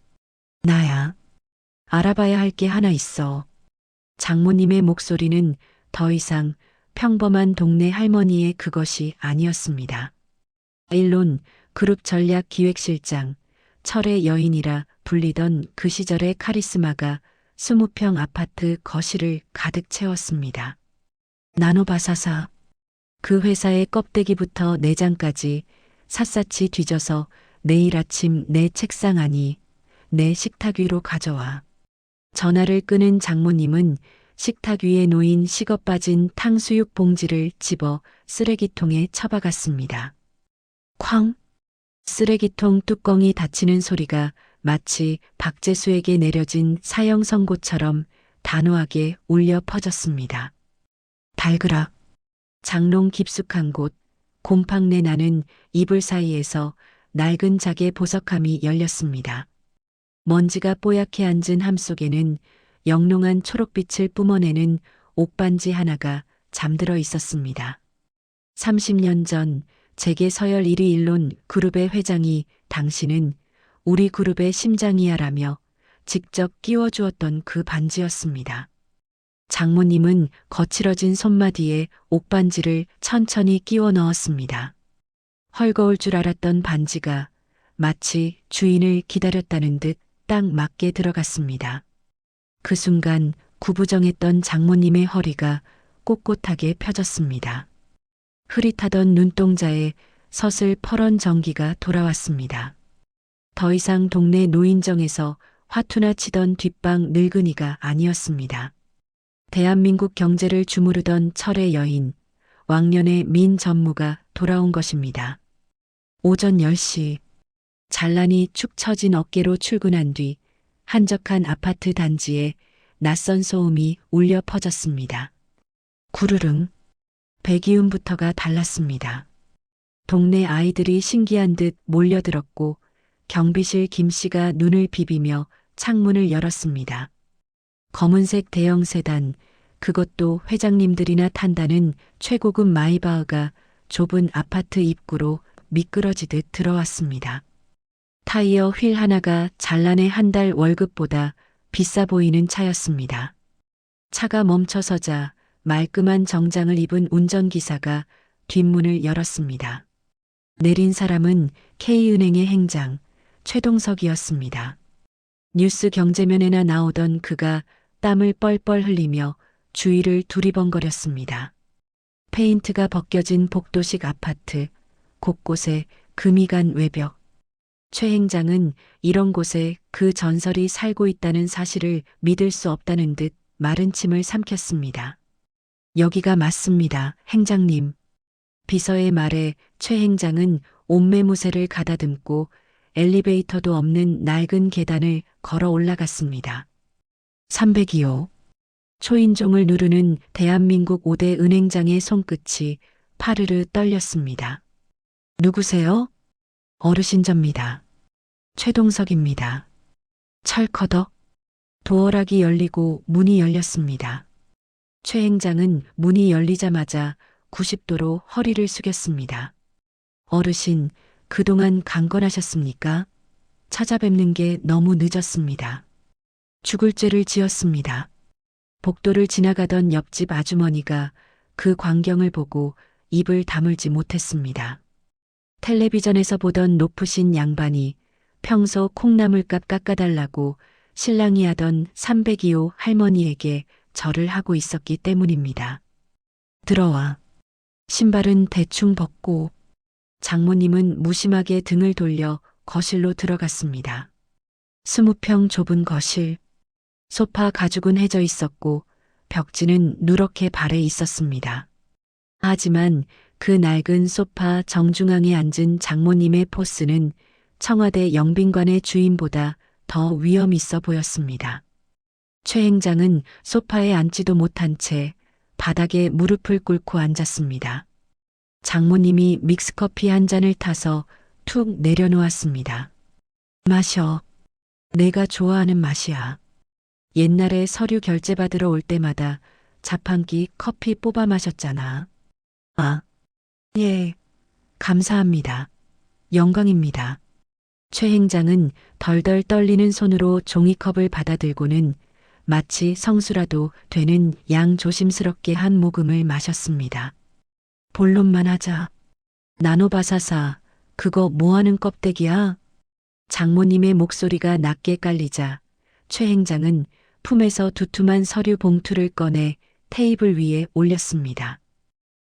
나야. 알아봐야 할 게 하나 있어. 장모님의 목소리는 더 이상 평범한 동네 할머니의 그것이 아니었습니다. 일론 그룹 전략 기획실장, 철의 여인이라 불리던 그 시절의 카리스마가 20평 아파트 거실을 가득 채웠습니다. 나노바사사. 그 회사의 껍데기부터 내장까지 샅샅이 뒤져서 내일 아침 내 책상 아니, 내 식탁 위로 가져와. 전화를 끊은 장모님은 식탁 위에 놓인 식어 빠진 탕수육 봉지를 집어 쓰레기통에 처박았습니다. 쾅! 쓰레기통 뚜껑이 닫히는 소리가 마치 박재수에게 내려진 사형 선고처럼 단호하게 울려 퍼졌습니다. 달그락. 장롱 깊숙한 곳, 곰팡내 나는 이불 사이에서 낡은 작의 보석함이 열렸습니다. 먼지가 뽀얗게 앉은 함 속에는 영롱한 초록빛을 뿜어내는 옥반지 하나가 잠들어 있었습니다. 30년 전 재계 서열 1위 일론 그룹의 회장이 당신은 우리 그룹의 심장이야라며 직접 끼워주었던 그 반지였습니다. 장모님은 거칠어진 손마디에 옥반지를 천천히 끼워 넣었습니다. 헐거울 줄 알았던 반지가 마치 주인을 기다렸다는 듯 딱 맞게 들어갔습니다. 그 순간 구부정했던 장모님의 허리가 꼿꼿하게 펴졌습니다. 흐릿하던 눈동자에 서슬 퍼런 전기가 돌아왔습니다. 더 이상 동네 노인정에서 화투나 치던 뒷방 늙은이가 아니었습니다. 대한민국 경제를 주무르던 철의 여인, 왕년의 민 전무가 돌아온 것입니다. 오전 10시, 잔란히 축 처진 어깨로 출근한 뒤 한적한 아파트 단지에 낯선 소음이 울려 퍼졌습니다. 구르릉, 배기음부터가 달랐습니다. 동네 아이들이 신기한 듯 몰려들었고 경비실 김씨가 눈을 비비며 창문을 열었습니다. 검은색 대형 세단, 그것도 회장님들이나 탄다는 최고급 마이바흐가 좁은 아파트 입구로 미끄러지듯 들어왔습니다. 타이어 휠 하나가 잔란의 한 달 월급보다 비싸 보이는 차였습니다. 차가 멈춰서자 말끔한 정장을 입은 운전기사가 뒷문을 열었습니다. 내린 사람은 K은행의 행장, 최동석이었습니다. 뉴스 경제면에나 나오던 그가 땀을 뻘뻘 흘리며 주위를 두리번거렸습니다. 페인트가 벗겨진 복도식 아파트, 곳곳에 금이 간 외벽. 최 행장은 이런 곳에 그 전설이 살고 있다는 사실을 믿을 수 없다는 듯 마른 침을 삼켰습니다. 여기가 맞습니다, 행장님. 비서의 말에 최 행장은 옷매무새를 가다듬고 엘리베이터도 없는 낡은 계단을 걸어 올라갔습니다. 302호. 초인종을 누르는 대한민국 5대 은행장의 손끝이 파르르 떨렸습니다. 누구세요? 어르신 접니다. 최동석입니다. 철커덕. 도어락이 열리고 문이 열렸습니다. 최 행장은 문이 열리자마자 90도로 허리를 숙였습니다. 어르신, 그동안 강건하셨습니까? 찾아뵙는 게 너무 늦었습니다. 죽을 죄를 지었습니다. 복도를 지나가던 옆집 아주머니가 그 광경을 보고 입을 다물지 못했습니다. 텔레비전에서 보던 높으신 양반이 평소 콩나물값 깎아달라고 신랑이 하던 302호 할머니에게 절을 하고 있었기 때문입니다. 들어와. 신발은 대충 벗고. 장모님은 무심하게 등을 돌려 거실로 들어갔습니다. 20평 좁은 거실. 소파 가죽은 해져 있었고 벽지는 누렇게 발해 있었습니다. 하지만 그 낡은 소파 정중앙에 앉은 장모님의 포스는 청와대 영빈관의 주인보다 더 위험 있어 보였습니다. 최 행장은 소파에 앉지도 못한 채 바닥에 무릎을 꿇고 앉았습니다. 장모님이 믹스커피 한 잔을 타서 툭 내려놓았습니다. 마셔. 내가 좋아하는 맛이야. 옛날에 서류 결제받으러 올 때마다 자판기 커피 뽑아 마셨잖아. 아, 예, 감사합니다. 영광입니다. 최 행장은 덜덜 떨리는 손으로 종이컵을 받아들고는 마치 성수라도 되는 양 조심스럽게 한 모금을 마셨습니다. 본론만 하자. 나노바사사, 그거 뭐하는 껍데기야? 장모님의 목소리가 낮게 깔리자 최 행장은 품에서 두툼한 서류 봉투를 꺼내 테이블 위에 올렸습니다.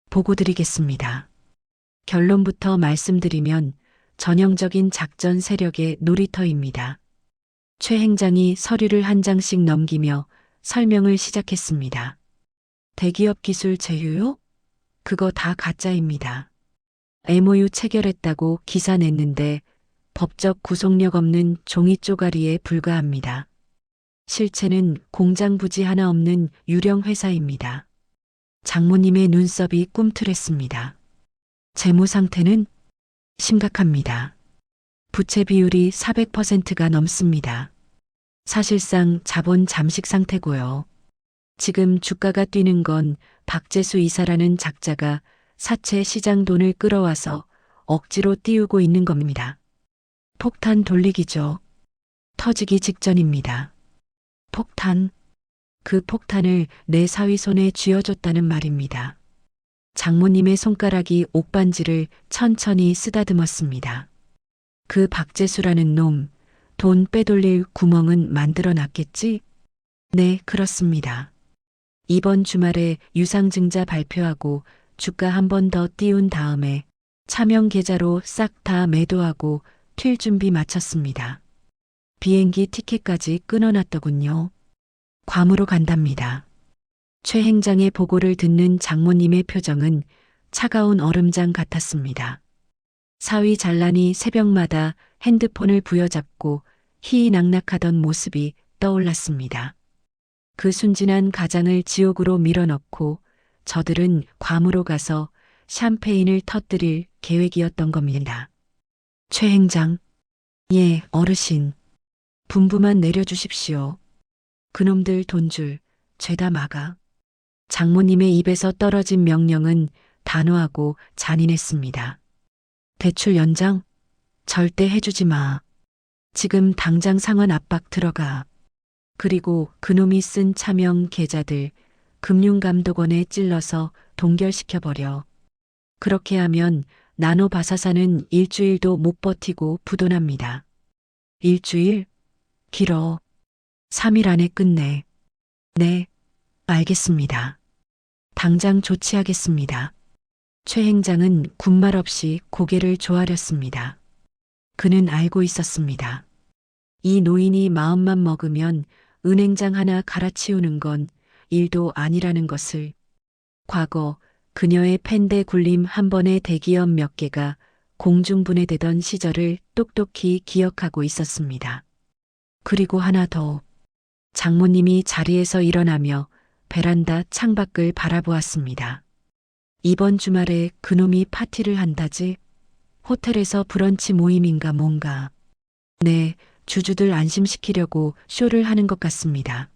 보고 드리겠습니다. 결론부터 말씀드리면 전형적인 작전 세력의 놀이터입니다. 최 행장이 서류를 한 장씩 넘기며 설명을 시작했습니다. 대기업 기술 제휴요? 그거 다 가짜입니다. MOU 체결했다고 기사 냈는데 법적 구속력 없는 종이 쪼가리에 불과합니다. 실체는 공장 부지 하나 없는 유령 회사입니다. 장모님의 눈썹이 꿈틀했습니다. 재무 상태는 심각합니다. 부채 비율이 400%가 넘습니다. 사실상 자본 잠식 상태고요. 지금 주가가 뛰는 건 박재수 이사라는 작자가 사채 시장 돈을 끌어와서 억지로 띄우고 있는 겁니다. 폭탄 돌리기죠. 터지기 직전입니다. 폭탄. 그 폭탄을 내 사위 손에 쥐어줬다는 말입니다. 장모님의 손가락이 옥반지를 천천히 쓰다듬었습니다. 그 박재수라는 놈, 돈 빼돌릴 구멍은 만들어 놨겠지? 네, 그렇습니다. 이번 주말에 유상증자 발표하고 주가 한 번 더 띄운 다음에 차명 계좌로 싹 다 매도하고 튈 준비 마쳤습니다. 비행기 티켓까지 끊어놨더군요. 괌으로 간답니다. 최 행장의 보고를 듣는 장모님의 표정은 차가운 얼음장 같았습니다. 사위 잔란이 새벽마다 핸드폰을 부여잡고 희희낙낙하던 모습이 떠올랐습니다. 그 순진한 가장을 지옥으로 밀어넣고 저들은 괌으로 가서 샴페인을 터뜨릴 계획이었던 겁니다. 최 행장. 예, 어르신. 분부만 내려주십시오. 그놈들 돈줄 죄다 막아. 장모님의 입에서 떨어진 명령은 단호하고 잔인했습니다. 대출 연장? 절대 해주지 마. 지금 당장 상환 압박 들어가. 그리고 그놈이 쓴 차명 계좌들 금융감독원에 찔러서 동결시켜버려. 그렇게 하면 나노바사사는 일주일도 못 버티고 부도납니다. 일주일? 길어. 3일 안에 끝내. 네, 알겠습니다. 당장 조치하겠습니다. 최 행장은 군말 없이 고개를 조아렸습니다. 그는 알고 있었습니다. 이 노인이 마음만 먹으면 은행장 하나 갈아치우는 건 일도 아니라는 것을. 과거 그녀의 펜대 굴림 한 번의 대기업 몇 개가 공중분해되던 시절을 똑똑히 기억하고 있었습니다. 그리고 하나 더. 장모님이 자리에서 일어나며 베란다 창밖을 바라보았습니다. 이번 주말에 그놈이 파티를 한다지? 호텔에서 브런치 모임인가 뭔가. 네, 주주들 안심시키려고 쇼를 하는 것 같습니다.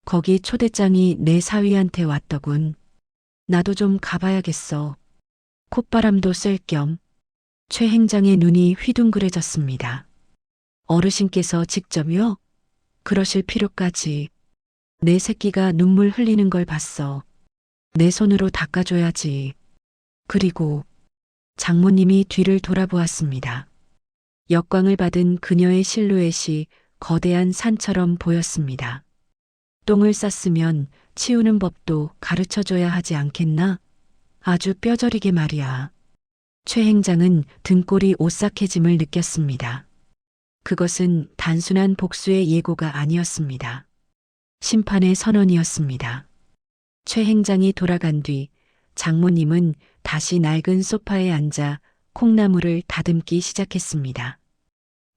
거기 초대장이 내 사위한테 왔더군. 나도 좀 가봐야겠어. 콧바람도 쐴 겸. 최 행장의 눈이 휘둥그레졌습니다. 어르신께서 직접요? 그러실 필요까지. 내 새끼가 눈물 흘리는 걸 봤어. 내 손으로 닦아줘야지. 그리고 장모님이 뒤를 돌아보았습니다. 역광을 받은 그녀의 실루엣이 거대한 산처럼 보였습니다. 똥을 쌌으면 치우는 법도 가르쳐줘야 하지 않겠나? 아주 뼈저리게 말이야. 최 행장은 등골이 오싹해짐을 느꼈습니다. 그것은 단순한 복수의 예고가 아니었습니다. 심판의 선언이었습니다. 최 행장이 돌아간 뒤 장모님은 다시 낡은 소파에 앉아 콩나물을 다듬기 시작했습니다.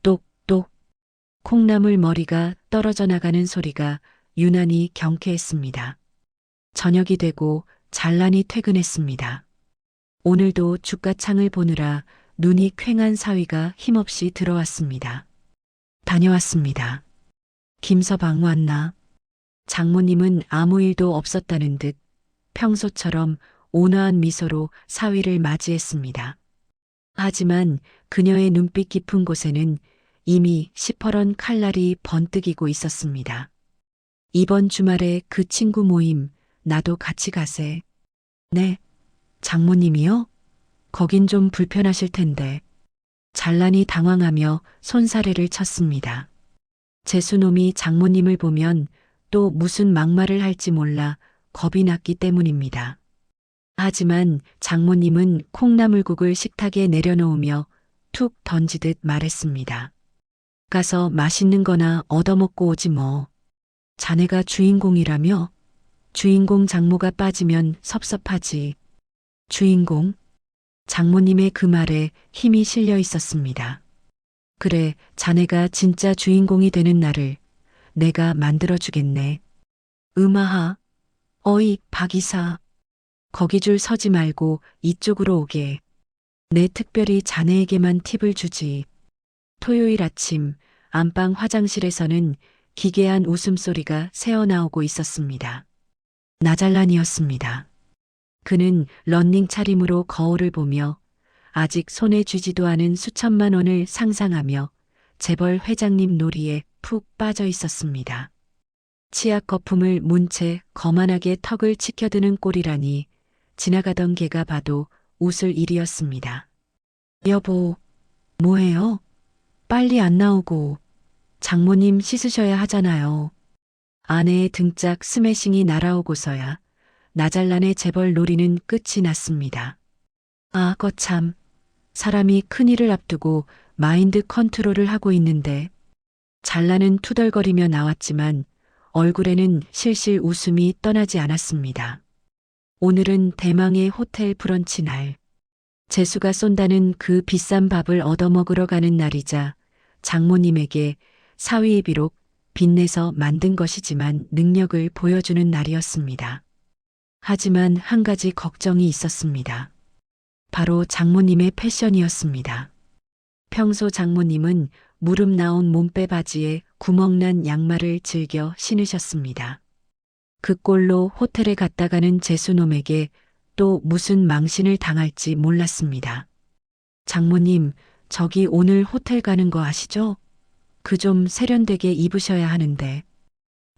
똑똑 콩나물 머리가 떨어져 나가는 소리가 유난히 경쾌했습니다. 저녁이 되고 잘란이 퇴근했습니다. 오늘도 주가창을 보느라 눈이 퀭한 사위가 힘없이 들어왔습니다. 다녀왔습니다. 김서방 왔나? 장모님은 아무 일도 없었다는 듯 평소처럼 온화한 미소로 사위를 맞이했습니다. 하지만 그녀의 눈빛 깊은 곳에는 이미 시퍼런 칼날이 번뜩이고 있었습니다. 이번 주말에 그 친구 모임 나도 같이 가세. 네, 장모님이요? 거긴 좀 불편하실 텐데. 잘란이 당황하며 손사래를 쳤습니다. 재수놈이 장모님을 보면 또 무슨 막말을 할지 몰라 겁이 났기 때문입니다. 하지만 장모님은 콩나물국을 식탁에 내려놓으며 툭 던지듯 말했습니다. 가서 맛있는 거나 얻어먹고 오지 뭐. 자네가 주인공이라며? 주인공 장모가 빠지면 섭섭하지. 주인공? 장모님의 그 말에 힘이 실려 있었습니다. 그래, 자네가 진짜 주인공이 되는 날을 내가 만들어주겠네. 음아하. 어이, 박이사. 거기 줄 서지 말고 이쪽으로 오게. 내 특별히 자네에게만 팁을 주지. 토요일 아침 안방 화장실에서는 기괴한 웃음소리가 새어나오고 있었습니다. 나잘란이었습니다. 그는 런닝 차림으로 거울을 보며 아직 손에 쥐지도 않은 수천만 원을 상상하며 재벌 회장님 놀이에 푹 빠져 있었습니다. 치약 거품을 문 채 거만하게 턱을 치켜드는 꼴이라니 지나가던 개가 봐도 웃을 일이었습니다. 여보, 뭐해요? 빨리 안 나오고. 장모님 씻으셔야 하잖아요. 아내의 등짝 스매싱이 날아오고서야 나잘란의 재벌 놀이는 끝이 났습니다. 아, 거참. 사람이 큰일을 앞두고 마인드 컨트롤을 하고 있는데. 잘란은 투덜거리며 나왔지만 얼굴에는 실실 웃음이 떠나지 않았습니다. 오늘은 대망의 호텔 브런치 날. 재수가 쏜다는 그 비싼 밥을 얻어먹으러 가는 날이자 장모님에게 사위의 비록 빚내서 만든 것이지만 능력을 보여주는 날이었습니다. 하지만 한 가지 걱정이 있었습니다. 바로 장모님의 패션이었습니다. 평소 장모님은 무릎 나온 몸빼 바지에 구멍난 양말을 즐겨 신으셨습니다. 그 꼴로 호텔에 갔다 가는 재수놈에게 또 무슨 망신을 당할지 몰랐습니다. 장모님, 저기 오늘 호텔 가는 거 아시죠? 그 좀 세련되게 입으셔야 하는데.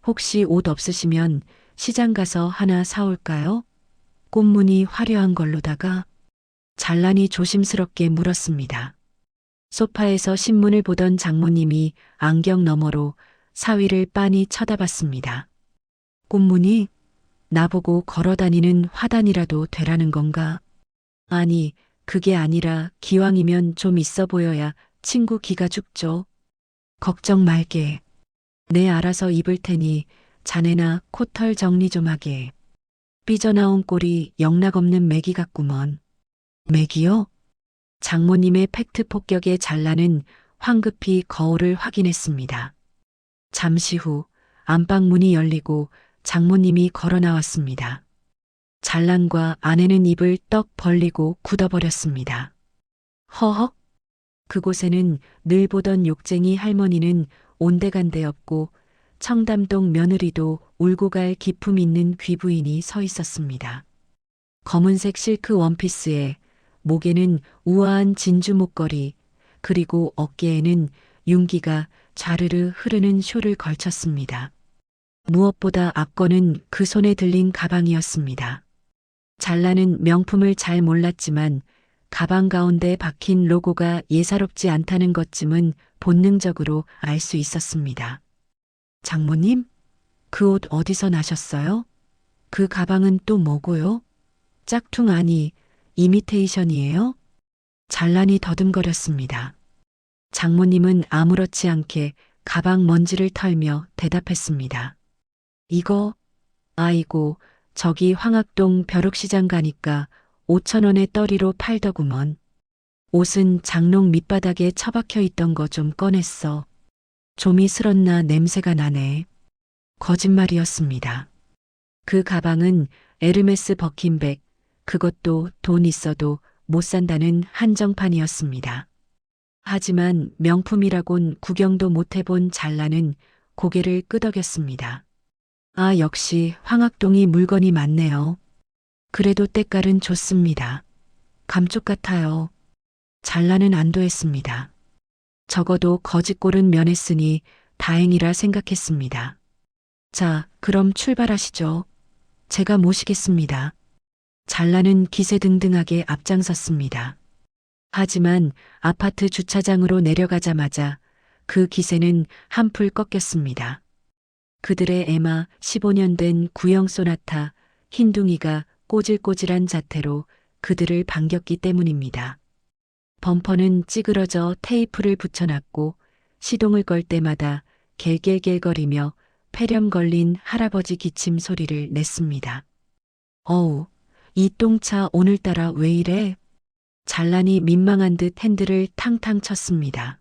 혹시 옷 없으시면 시장 가서 하나 사올까요? 꽃무늬 화려한 걸로다가. 잘란이 조심스럽게 물었습니다. 소파에서 신문을 보던 장모님이 안경 너머로 사위를 빤히 쳐다봤습니다. 꽃무늬? 나보고 걸어다니는 화단이라도 되라는 건가? 아니, 그게 아니라 기왕이면 좀 있어 보여야 친구 기가 죽죠. 걱정 말게. 내 알아서 입을 테니 자네나 코털 정리 좀 하게. 삐져나온 꼴이 영락없는 매기 같구먼. 매기요? 장모님의 팩트 폭격에 잘라는 황급히 거울을 확인했습니다. 잠시 후 안방 문이 열리고 장모님이 걸어 나왔습니다. 잘난과 아내는 입을 떡 벌리고 굳어버렸습니다. 허헉? 그곳에는 늘 보던 욕쟁이 할머니는 온데간데 없고 청담동 며느리도 울고 갈 기품 있는 귀부인이 서 있었습니다. 검은색 실크 원피스에 목에는 우아한 진주 목걸이, 그리고 어깨에는 윤기가 좌르르 흐르는 쇼를 걸쳤습니다. 무엇보다 앞거는 그 손에 들린 가방이었습니다. 잘나는 명품을 잘 몰랐지만 가방 가운데 박힌 로고가 예사롭지 않다는 것쯤은 본능적으로 알 수 있었습니다. 장모님? 그 옷 어디서 나셨어요? 그 가방은 또 뭐고요? 짝퉁 아니, 이미테이션이에요? 잘난이 더듬거렸습니다. 장모님은 아무렇지 않게 가방 먼지를 털며 대답했습니다. 이거, 아이고, 저기 황학동 벼룩시장 가니까 5,000원에 떨이로 팔더구먼. 옷은 장롱 밑바닥에 처박혀 있던 거 좀 꺼냈어. 좀이 슬었나 냄새가 나네. 거짓말이었습니다. 그 가방은 에르메스 버킨백, 그것도 돈 있어도 못 산다는 한정판이었습니다. 하지만 명품이라곤 구경도 못 해본 잘나는 고개를 끄덕였습니다. 아, 역시 황학동이 물건이 많네요. 그래도 때깔은 좋습니다. 감쪽 같아요. 잘나는 안도했습니다. 적어도 거짓골은 면했으니 다행이라 생각했습니다. 자, 그럼 출발하시죠. 제가 모시겠습니다. 잘나는 기세등등하게 앞장섰습니다. 하지만 아파트 주차장으로 내려가자마자 그 기세는 한풀 꺾였습니다. 그들의 에마 15년 된 구형 소나타 흰둥이가 꼬질꼬질한 자태로 그들을 반겼기 때문입니다. 범퍼는 찌그러져 테이프를 붙여놨고 시동을 걸 때마다 갤갤갤거리며 폐렴 걸린 할아버지 기침 소리를 냈습니다. 어우, 이 똥차 오늘따라 왜 이래? 잘난이 민망한 듯 핸들을 탕탕 쳤습니다.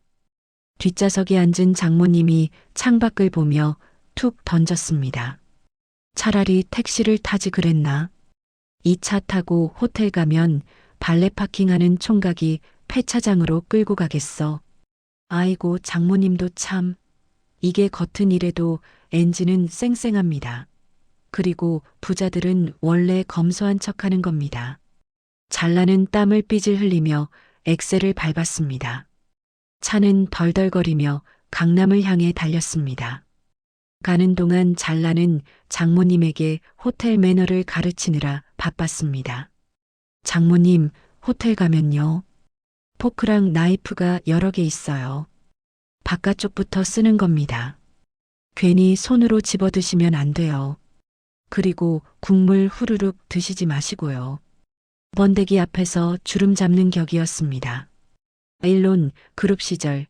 뒷좌석에 앉은 장모님이 창밖을 보며 툭 던졌습니다. 차라리 택시를 타지 그랬나? 이 차 타고 호텔 가면 발레 파킹하는 총각이 폐차장으로 끌고 가겠어. 아이고, 장모님도 참. 이게 겉은 이래도 엔진은 쌩쌩합니다. 그리고 부자들은 원래 검소한 척하는 겁니다. 잘나는 땀을 삐질 흘리며 엑셀을 밟았습니다. 차는 덜덜거리며 강남을 향해 달렸습니다. 가는 동안 잘나는 장모님에게 호텔 매너를 가르치느라 바빴습니다. 장모님, 호텔 가면요. 포크랑 나이프가 여러 개 있어요. 바깥쪽부터 쓰는 겁니다. 괜히 손으로 집어드시면 안 돼요. 그리고 국물 후루룩 드시지 마시고요. 번데기 앞에서 주름 잡는 격이었습니다. 일론 그룹 시절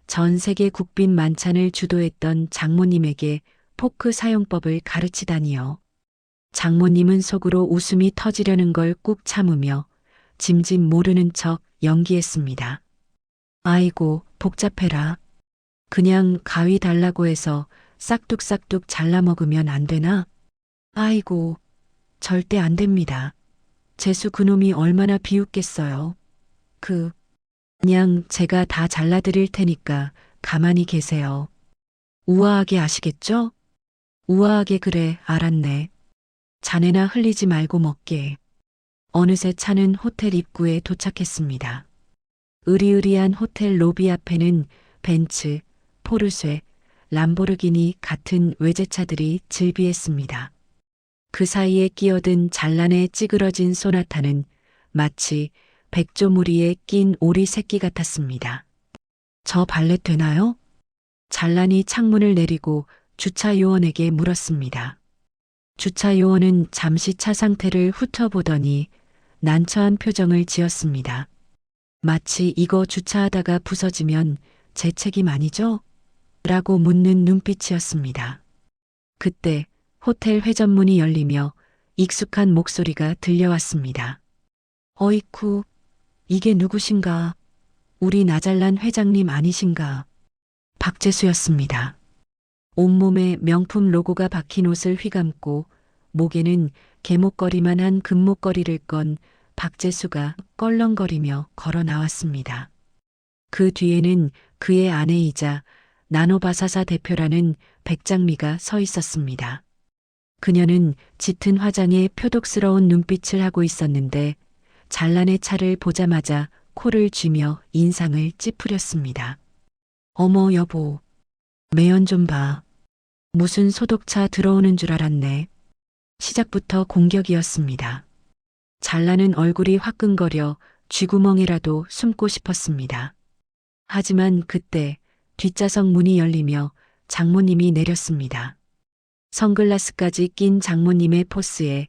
전 세계 국빈 만찬을 주도했던 장모님에게 포크 사용법을 가르치다니요. 장모님은 속으로 웃음이 터지려는 걸 꾹 참으며 짐짓 모르는 척 연기했습니다. 아이고, 복잡해라. 그냥 가위 달라고 해서 싹둑싹둑 잘라 먹으면 안 되나? 아이고, 절대 안 됩니다. 재수 그놈이 얼마나 비웃겠어요. 그냥 제가 다 잘라드릴 테니까 가만히 계세요. 우아하게 아시겠죠? 우아하게 그래, 알았네. 자네나 흘리지 말고 먹게. 어느새 차는 호텔 입구에 도착했습니다. 으리으리한 호텔 로비 앞에는 벤츠, 포르쉐, 람보르기니 같은 외제차들이 즐비했습니다. 그 사이에 끼어든 잘난에 찌그러진 소나타는 마치 백조무리에 낀 오리 새끼 같았습니다. 저 발렛 되나요? 잘난이 창문을 내리고 주차 요원에게 물었습니다. 주차 요원은 잠시 차 상태를 훑어보더니 난처한 표정을 지었습니다. 마치 이거 주차하다가 부서지면 제 책임 아니죠? 라고 묻는 눈빛이었습니다. 그때 호텔 회전문이 열리며 익숙한 목소리가 들려왔습니다. 어이쿠, 이게 누구신가? 우리 나잘난 회장님 아니신가? 박재수였습니다. 온몸에 명품 로고가 박힌 옷을 휘감고 목에는 개목걸이만 한 금목걸이를 건 박재수가 껄렁거리며 걸어 나왔습니다. 그 뒤에는 그의 아내이자 나노바사사 대표라는 백장미가 서 있었습니다. 그녀는 짙은 화장에 표독스러운 눈빛을 하고 있었는데 잘난의 차를 보자마자 코를 쥐며 인상을 찌푸렸습니다. 어머 여보, 매연 좀 봐. 무슨 소독차 들어오는 줄 알았네. 시작부터 공격이었습니다. 잘나는 얼굴이 화끈거려 쥐구멍이라도 숨고 싶었습니다. 하지만 그때 뒷좌석 문이 열리며 장모님이 내렸습니다. 선글라스까지 낀 장모님의 포스에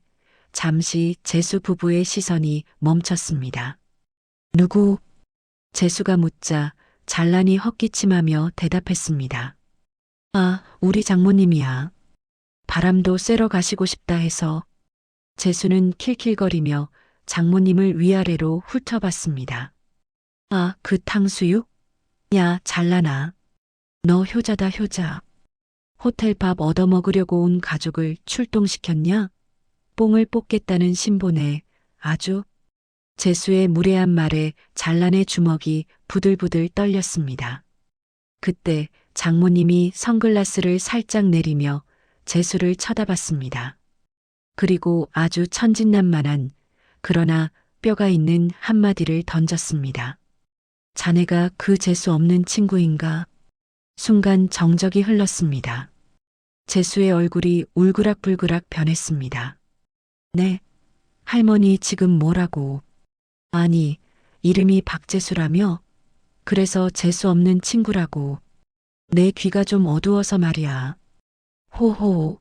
잠시 재수 부부의 시선이 멈췄습니다. 누구? 재수가 묻자 잘난이 헛기침하며 대답했습니다. 아, 우리 장모님이야. 바람도 쐬러 가시고 싶다 해서. 재수는 킬킬거리며 장모님을 위아래로 훑어봤습니다. 아, 그 탕수육? 야, 잘나나. 너 효자다, 효자. 호텔 밥 얻어먹으려고 온 가족을 출동시켰냐? 뽕을 뽑겠다는 신보네. 아주. 재수의 무례한 말에 잘난의 주먹이 부들부들 떨렸습니다. 그때 장모님이 선글라스를 살짝 내리며 재수를 쳐다봤습니다. 그리고 아주 천진난만한 그러나 뼈가 있는 한마디를 던졌습니다. 자네가 그 재수 없는 친구인가? 순간 정적이 흘렀습니다. 재수의 얼굴이 울그락불그락 변했습니다. 네, 할머니 지금 뭐라고? 아니, 이름이 박재수라며? 그래서 재수 없는 친구라고. 내 귀가 좀 어두워서 말이야. 호호.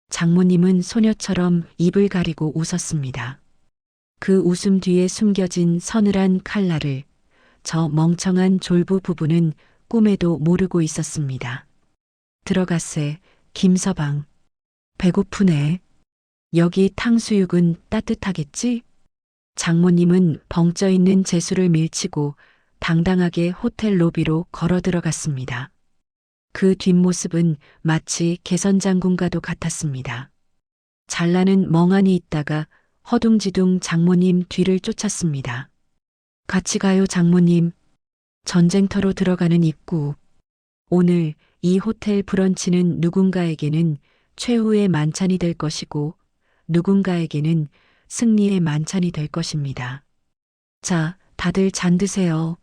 장모님은 소녀처럼 입을 가리고 웃었습니다. 그 웃음 뒤에 숨겨진 서늘한 칼날을 저 멍청한 졸부 부부는 꿈에도 모르고 있었습니다. 들어가세, 김서방. 배고프네. 여기 탕수육은 따뜻하겠지? 장모님은 벙쪄 있는 재수를 밀치고 당당하게 호텔 로비로 걸어 들어갔습니다. 그 뒷모습은 마치 개선장군과도 같았습니다. 잘나는 멍하니 있다가 허둥지둥 장모님 뒤를 쫓았습니다. 같이 가요, 장모님. 전쟁터로 들어가는 입구. 오늘 이 호텔 브런치는 누군가에게는 최후의 만찬이 될 것이고 누군가에게는 승리의 만찬이 될 것입니다. 자, 다들 잔 드세요.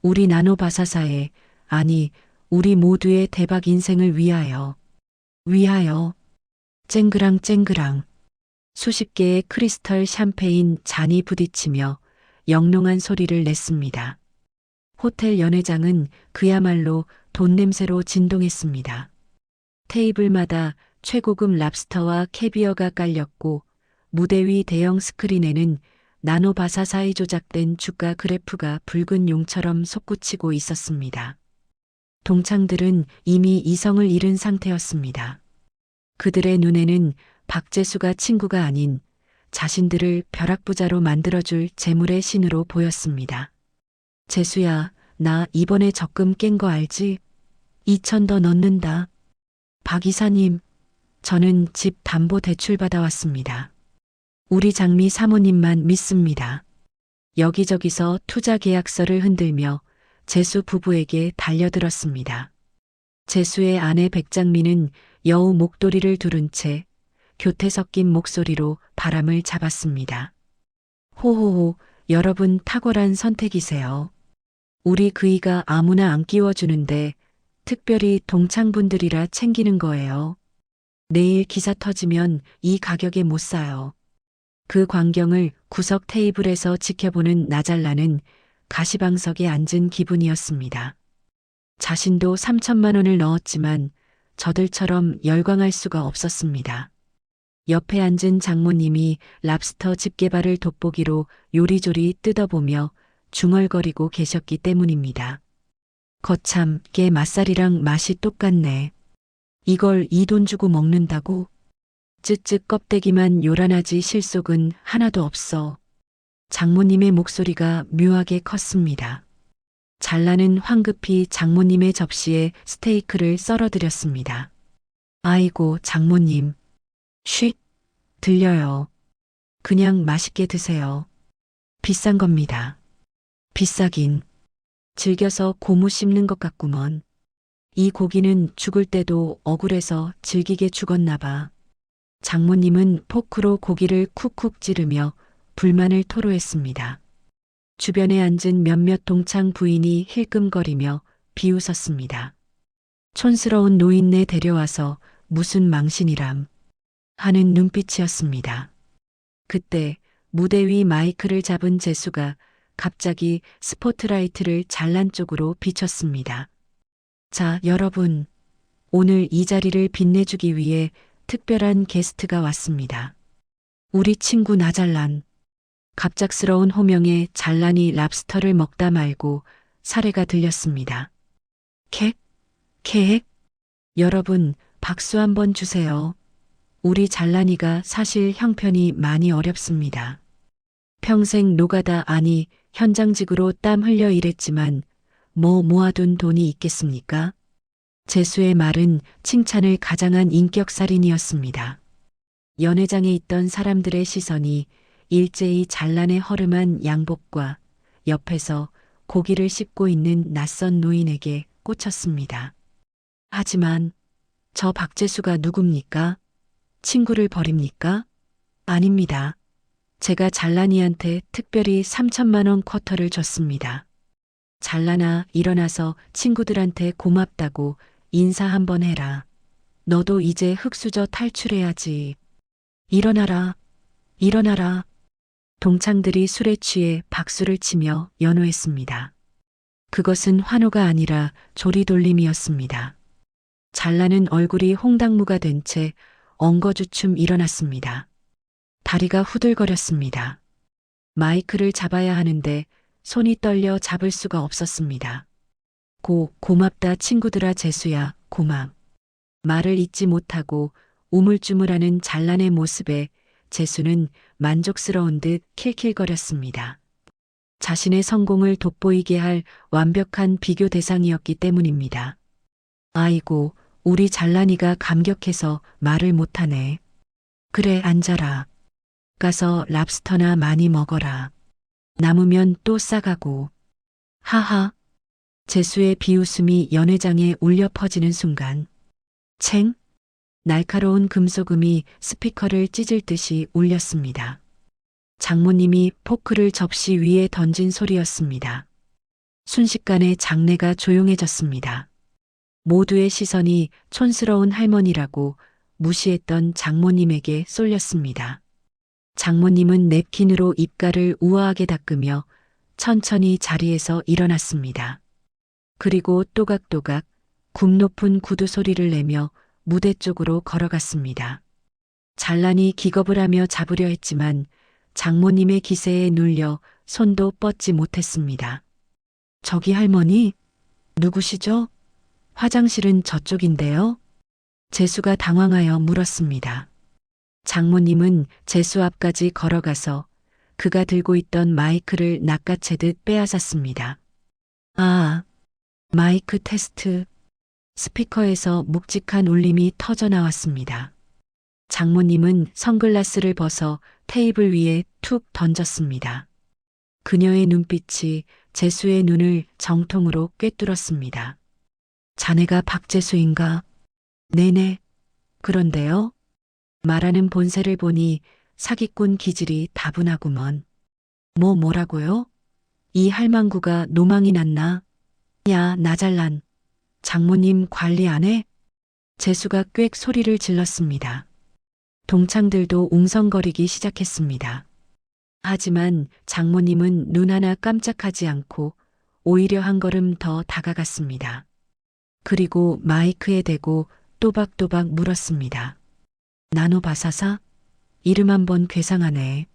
우리 나노바사사의, 아니, 우리 모두의 대박 인생을 위하여. 위하여. 쨍그랑 쨍그랑. 수십 개의 크리스털 샴페인 잔이 부딪히며 영롱한 소리를 냈습니다. 호텔 연회장은 그야말로 돈 냄새로 진동했습니다. 테이블마다 최고급 랍스터와 캐비어가 깔렸고 무대 위 대형 스크린에는 나노바사사에 조작된 주가 그래프가 붉은 용처럼 솟구치고 있었습니다. 동창들은 이미 이성을 잃은 상태였습니다. 그들의 눈에는 박재수가 친구가 아닌 자신들을 벼락부자로 만들어줄 재물의 신으로 보였습니다. 재수야, 나 이번에 적금 깬 거 알지? 2천 더 넣는다. 박 이사님, 저는 집 담보 대출 받아왔습니다. 우리 장미 사모님만 믿습니다. 여기저기서 투자 계약서를 흔들며 재수 부부에게 달려들었습니다. 재수의 아내 백장미는 여우 목도리를 두른 채 교태 섞인 목소리로 바람을 잡았습니다. 호호호, 여러분 탁월한 선택이세요. 우리 그이가 아무나 안 끼워주는데 특별히 동창분들이라 챙기는 거예요. 내일 기사 터지면 이 가격에 못 사요. 그 광경을 구석 테이블에서 지켜보는 나잘라는 가시방석에 앉은 기분이었습니다. 자신도 3천만 원을 넣었지만 저들처럼 열광할 수가 없었습니다. 옆에 앉은 장모님이 랍스터 집게발을 돋보기로 요리조리 뜯어보며 중얼거리고 계셨기 때문입니다. 거참, 깨 맛살이랑 맛이 똑같네. 이걸 이 돈 주고 먹는다고? 쯧쯧 껍데기만 요란하지 실속은 하나도 없어. 장모님의 목소리가 묘하게 컸습니다. 잘나는 황급히 장모님의 접시에 스테이크를 썰어드렸습니다. 아이고, 장모님. 쉿, 들려요. 그냥 맛있게 드세요. 비싼 겁니다. 비싸긴. 즐겨서 고무 씹는 것 같구먼. 이 고기는 죽을 때도 억울해서 질기게 죽었나 봐. 장모님은 포크로 고기를 쿡쿡 찌르며 불만을 토로했습니다. 주변에 앉은 몇몇 동창 부인이 힐끔거리며 비웃었습니다. 촌스러운 노인네 데려와서 무슨 망신이람 하는 눈빛이었습니다. 그때 무대 위 마이크를 잡은 재수가 갑자기 스포트라이트를 잘난 쪽으로 비췄습니다. 자, 여러분. 오늘 이 자리를 빛내주기 위해 특별한 게스트가 왔습니다. 우리 친구 나잘란. 갑작스러운 호명에 잘란이 랍스터를 먹다 말고 사례가 들렸습니다. 캑? 여러분, 박수 한번 주세요. 우리 잘란이가 사실 형편이 많이 어렵습니다. 평생 노가다 아니 현장직으로 땀 흘려 일했지만 뭐 모아둔 돈이 있겠습니까? 재수의 말은 칭찬을 가장한 인격살인이었습니다. 연회장에 있던 사람들의 시선이 일제히 잘란의 허름한 양복과 옆에서 고기를 씹고 있는 낯선 노인에게 꽂혔습니다. 하지만 저 박재수가 누굽니까? 친구를 버립니까? 아닙니다. 제가 잘란이한테 특별히 3천만 원 쿼터를 줬습니다. 잘란아, 일어나서 친구들한테 고맙다고 인사 한번 해라. 너도 이제 흙수저 탈출해야지. 일어나라. 일어나라. 동창들이 술에 취해 박수를 치며 연호했습니다. 그것은 환호가 아니라 조리돌림이었습니다. 잘란은 얼굴이 홍당무가 된 채 엉거주춤 일어났습니다. 다리가 후들거렸습니다. 마이크를 잡아야 하는데 손이 떨려 잡을 수가 없었습니다. 고맙다 친구들아 재수야, 고맙. 말을 잇지 못하고 우물쭈물하는 잘란의 모습에 재수는 만족스러운 듯 킬킬거렸습니다. 자신의 성공을 돋보이게 할 완벽한 비교 대상이었기 때문입니다. 아이고, 우리 잘란이가 감격해서 말을 못하네. 그래, 앉아라. 가서 랍스터나 많이 먹어라. 남으면 또 싸가고. 하하. 재수의 비웃음이 연회장에 울려 퍼지는 순간. 챙? 날카로운 금속음이 스피커를 찢을 듯이 울렸습니다. 장모님이 포크를 접시 위에 던진 소리였습니다. 순식간에 장내가 조용해졌습니다. 모두의 시선이 촌스러운 할머니라고 무시했던 장모님에게 쏠렸습니다. 장모님은 냅킨으로 입가를 우아하게 닦으며 천천히 자리에서 일어났습니다. 그리고 또각또각 굽 높은 구두 소리를 내며 무대 쪽으로 걸어갔습니다. 잘란이 기겁을 하며 잡으려 했지만 장모님의 기세에 눌려 손도 뻗지 못했습니다. 저기 할머니? 누구시죠? 화장실은 저쪽인데요? 재수가 당황하여 물었습니다. 장모님은 재수 앞까지 걸어가서 그가 들고 있던 마이크를 낚아채듯 빼앗았습니다. 아, 마이크 테스트. 스피커에서 묵직한 울림이 터져 나왔습니다. 장모님은 선글라스를 벗어 테이블 위에 툭 던졌습니다. 그녀의 눈빛이 재수의 눈을 정통으로 꿰뚫었습니다. 자네가 박재수인가? 네네. 그런데요? 말하는 본새를 보니 사기꾼 기질이 다분하구먼. 뭐라고요? 이 할망구가 노망이 났나? 야, 나잘란. 장모님 관리 안 해? 재수가 꽥 소리를 질렀습니다. 동창들도 웅성거리기 시작했습니다. 하지만 장모님은 눈 하나 깜짝하지 않고 오히려 한 걸음 더 다가갔습니다. 그리고 마이크에 대고 또박또박 물었습니다. 나노바사사? 이름 한번 괴상하네.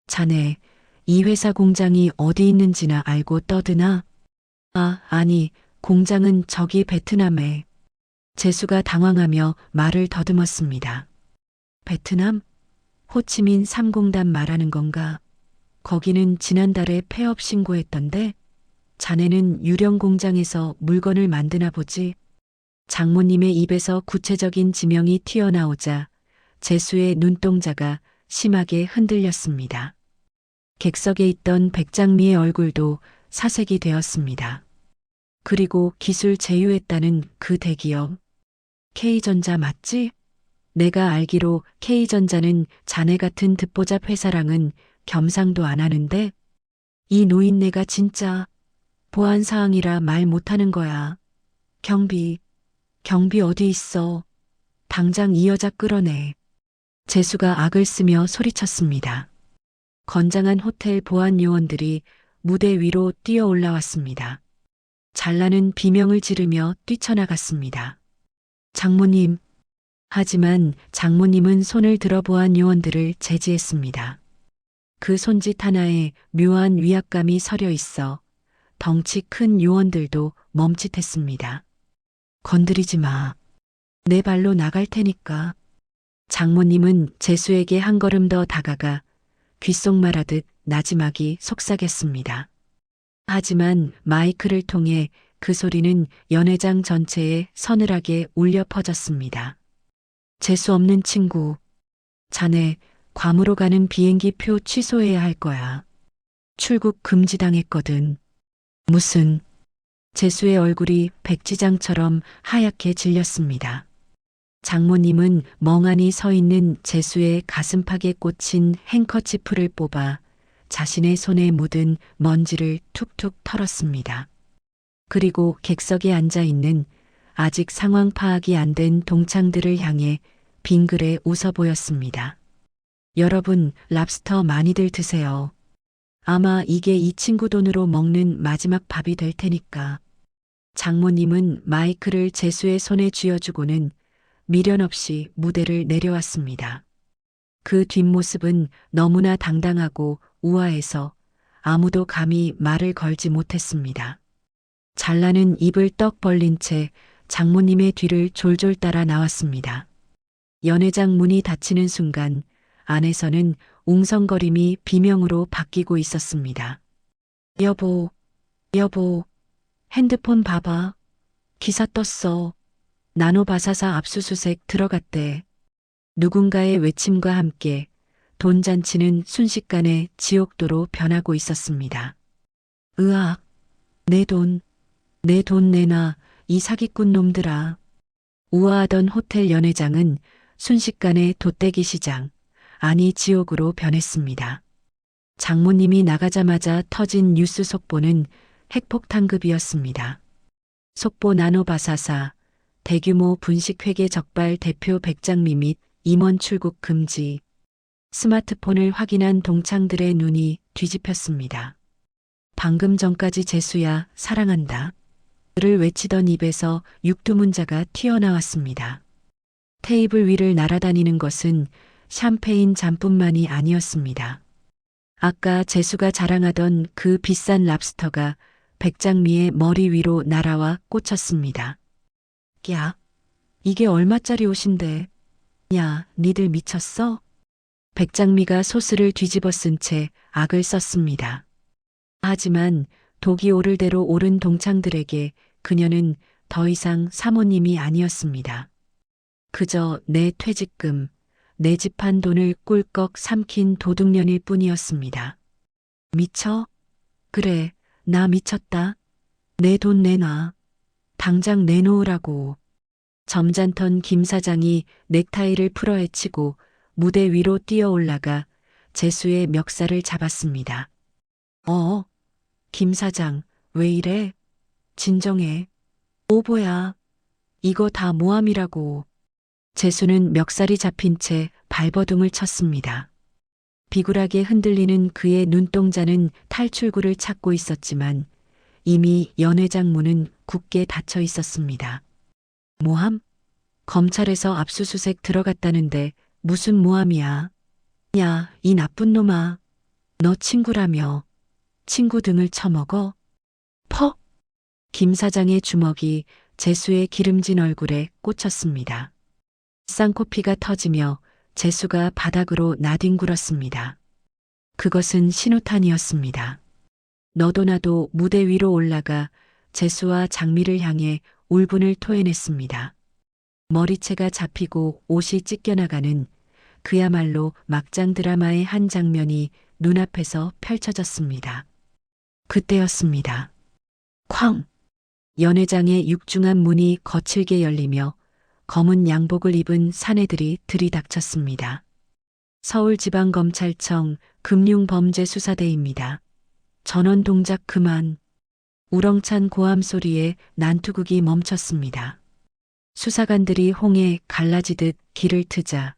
자네, 이 회사 공장이 어디 있는지나 알고 떠드나? 아니, 공장은 저기 베트남에. 재수가 당황하며 말을 더듬었습니다. 베트남? 호치민 3공단 말하는 건가? 거기는 지난달에 폐업 신고했던데? 자네는 유령 공장에서 물건을 만드나 보지? 장모님의 입에서 구체적인 지명이 튀어나오자 재수의 눈동자가 심하게 흔들렸습니다. 객석에 있던 백장미의 얼굴도 사색이 되었습니다. 그리고 기술 제휴했다는 그 대기업. K전자 맞지? 내가 알기로 K전자는 자네 같은 듣보잡 회사랑은 겸상도 안 하는데 이 노인네가 진짜 보안 사항이라 말 못하는 거야. 경비 어디 있어? 당장 이 여자 끌어내. 재수가 악을 쓰며 소리쳤습니다. 건장한 호텔 보안 요원들이 무대 위로 뛰어 올라왔습니다. 잘나는 비명을 지르며 뛰쳐나갔습니다. 장모님. 하지만 장모님은 손을 들어 보안 요원들을 제지했습니다. 그 손짓 하나에 묘한 위압감이 서려 있어 덩치 큰 요원들도 멈칫했습니다. 건드리지 마. 내 발로 나갈 테니까. 장모님은 재수에게 한 걸음 더 다가가 귓속말하듯 나지막이 속삭였습니다. 하지만 마이크를 통해 그 소리는 연회장 전체에 서늘하게 울려 퍼졌습니다. 재수 없는 친구. 자네 괌으로 가는 비행기 표 취소해야 할 거야. 출국 금지당했거든. 무슨. 재수의 얼굴이 백지장처럼 하얗게 질렸습니다. 장모님은 멍하니 서 있는 재수의 가슴팍에 꽂힌 행커치프를 뽑아 자신의 손에 묻은 먼지를 툭툭 털었습니다. 그리고 객석에 앉아 있는 아직 상황 파악이 안 된 동창들을 향해 빙그레 웃어 보였습니다. 여러분, 랍스터 많이들 드세요. 아마 이게 이 친구 돈으로 먹는 마지막 밥이 될 테니까. 장모님은 마이크를 재수의 손에 쥐어주고는 미련 없이 무대를 내려왔습니다. 그 뒷모습은 너무나 당당하고 우아해서 아무도 감히 말을 걸지 못했습니다. 잘나는 입을 떡 벌린 채 장모님의 뒤를 졸졸 따라 나왔습니다. 연회장 문이 닫히는 순간 안에서는 웅성거림이 비명으로 바뀌고 있었습니다. 여보, 핸드폰 봐봐. 기사 떴어. 나노바사사 압수수색 들어갔대. 누군가의 외침과 함께 돈잔치는 순식간에 지옥도로 변하고 있었습니다. 으악, 내 돈 내놔, 이 사기꾼 놈들아. 우아하던 호텔 연회장은 순식간에 돛대기 시장, 아니 지옥으로 변했습니다. 장모님이 나가자마자 터진 뉴스 속보는 핵폭탄급이었습니다. 속보 나노바사사, 대규모 분식회계 적발 대표 백장미 및 임원 출국 금지. 스마트폰을 확인한 동창들의 눈이 뒤집혔습니다. 방금 전까지 재수야 사랑한다. 를 외치던 입에서 육두문자가 튀어나왔습니다. 테이블 위를 날아다니는 것은 샴페인 잔뿐만이 아니었습니다. 아까 재수가 자랑하던 그 비싼 랍스터가 백장미의 머리 위로 날아와 꽂혔습니다. 야, 이게 얼마짜리 옷인데. 야, 니들 미쳤어? 백장미가 소스를 뒤집어 쓴 채 악을 썼습니다. 하지만 독이 오를 대로 오른 동창들에게 그녀는 더 이상 사모님이 아니었습니다. 그저 내 퇴직금, 내 집한 돈을 꿀꺽 삼킨 도둑년일 뿐이었습니다. 미쳐? 그래, 나 미쳤다. 내 돈 내놔. 당장 내놓으라고. 점잖던 김 사장이 넥타이를 풀어헤치고 무대 위로 뛰어 올라가 재수의 멱살을 잡았습니다. 김 사장, 왜 이래? 진정해. 오보야. 이거 다 모함이라고. 재수는 멱살이 잡힌 채 발버둥을 쳤습니다. 비굴하게 흔들리는 그의 눈동자는 탈출구를 찾고 있었지만 이미 연회장 문은 굳게 닫혀 있었습니다. 모함? 검찰에서 압수수색 들어갔다는데 무슨 모함이야? 야, 이 나쁜 놈아. 너 친구라며. 친구 등을 쳐먹어? 퍽! 김 사장의 주먹이 재수의 기름진 얼굴에 꽂혔습니다. 쌍코피가 터지며 재수가 바닥으로 나뒹굴었습니다. 그것은 신호탄이었습니다. 너도 나도 무대 위로 올라가 재수와 장미를 향해 울분을 토해냈습니다. 머리채가 잡히고 옷이 찢겨나가는 그야말로 막장 드라마의 한 장면이 눈앞에서 펼쳐졌습니다. 그때였습니다. 쾅! 연회장의 육중한 문이 거칠게 열리며 검은 양복을 입은 사내들이 들이닥쳤습니다. 서울지방검찰청 금융범죄수사대입니다. 전원 동작 그만. 우렁찬 고함 소리에 난투극이 멈췄습니다. 수사관들이 홍해 갈라지듯 길을 트자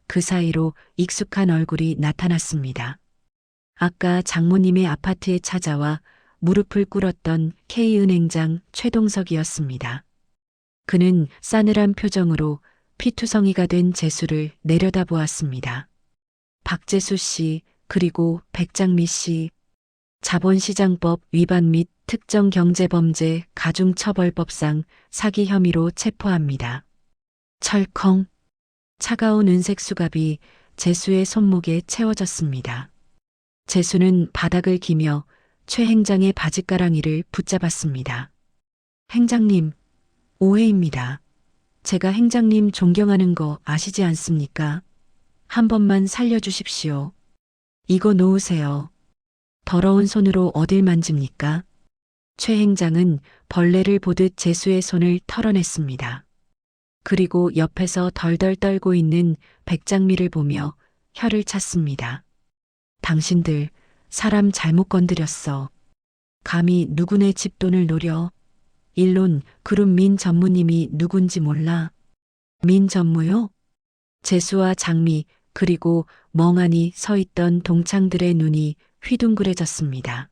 그 사이로 익숙한 얼굴이 나타났습니다. 아까 장모님의 아파트에 찾아와 무릎을 꿇었던 K은행장 최동석이었습니다. 그는 싸늘한 표정으로 피투성이가 된 재수를 내려다보았습니다. 박재수 씨, 그리고 백장미 씨, 자본시장법 위반 및 특정경제범죄 가중처벌법상 사기 혐의로 체포합니다. 철컹. 차가운 은색 수갑이 재수의 손목에 채워졌습니다. 재수는 바닥을 기며 최 행장의 바짓가랑이를 붙잡았습니다. 행장님, 오해입니다. 제가 행장님 존경하는 거 아시지 않습니까? 한 번만 살려주십시오. 이거 놓으세요. 더러운 손으로 어딜 만집니까? 최 행장은 벌레를 보듯 재수의 손을 털어냈습니다. 그리고 옆에서 덜덜 떨고 있는 백장미를 보며 혀를 찼습니다. 당신들 사람 잘못 건드렸어. 감히 누구네 집 돈을 노려. 일론 그룹 민 전무님이 누군지 몰라. 민 전무요? 재수와 장미 그리고 멍하니 서 있던 동창들의 눈이 휘둥그레졌습니다.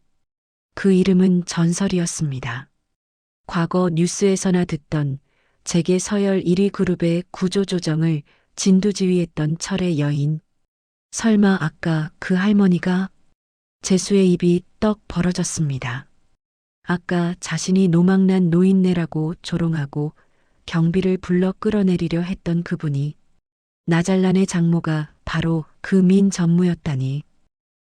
그 이름은 전설이었습니다. 과거 뉴스에서나 듣던 재계 서열 1위 그룹의 구조조정을 진두지휘했던 철의 여인. 설마 아까 그 할머니가? 재수의 입이 떡 벌어졌습니다. 아까 자신이 노망난 노인네라고 조롱하고 경비를 불러 끌어내리려 했던 그분이 나잘란의 장모가 바로 그 민 전무였다니.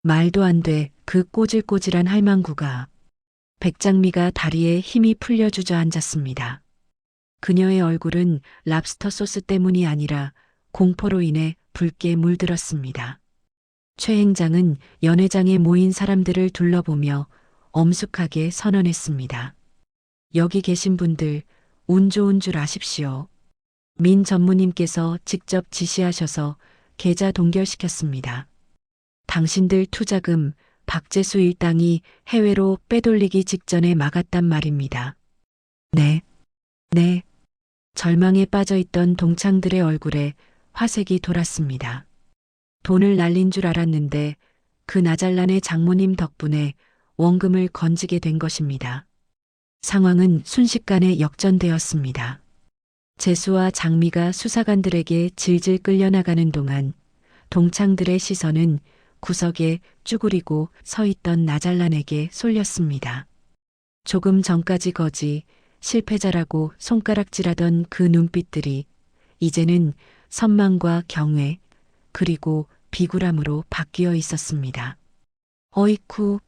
말도 안 돼, 그 꼬질꼬질한 할망구가. 백장미가 다리에 힘이 풀려 주저앉았습니다. 그녀의 얼굴은 랍스터 소스 때문이 아니라 공포로 인해 붉게 물들었습니다. 최 행장은 연회장에 모인 사람들을 둘러보며 엄숙하게 선언했습니다. 여기 계신 분들 운 좋은 줄 아십시오. 민 전무님께서 직접 지시하셔서 계좌 동결시켰습니다. 당신들 투자금 박재수 일당이 해외로 빼돌리기 직전에 막았단 말입니다. 네. 절망에 빠져있던 동창들의 얼굴에 화색이 돌았습니다. 돈을 날린 줄 알았는데 그 나잘란의 장모님 덕분에 원금을 건지게 된 것입니다. 상황은 순식간에 역전되었습니다. 재수와 장미가 수사관들에게 질질 끌려나가는 동안 동창들의 시선은 구석에 쭈그리고 서 있던 나잘란에게 쏠렸습니다. 조금 전까지 거지, 실패자라고 손가락질하던 그 눈빛들이 이제는 선망과 경외, 그리고 비굴함으로 바뀌어 있었습니다. 어이쿠,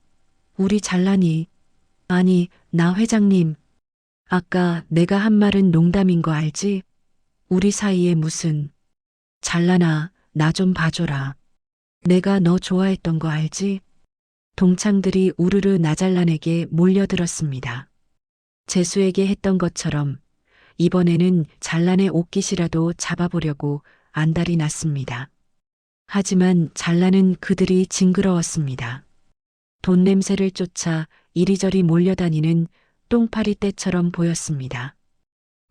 우리 잘란이. 아니, 나 회장님. 아까 내가 한 말은 농담인 거 알지? 우리 사이에 무슨. 잘란아, 나 좀 봐줘라. 내가 너 좋아했던 거 알지? 동창들이 우르르 나잘란에게 몰려들었습니다. 재수에게 했던 것처럼 이번에는 잘란의 옷깃이라도 잡아보려고 안달이 났습니다. 하지만 잘란은 그들이 징그러웠습니다. 돈 냄새를 쫓아 이리저리 몰려다니는 똥파리 떼처럼 보였습니다.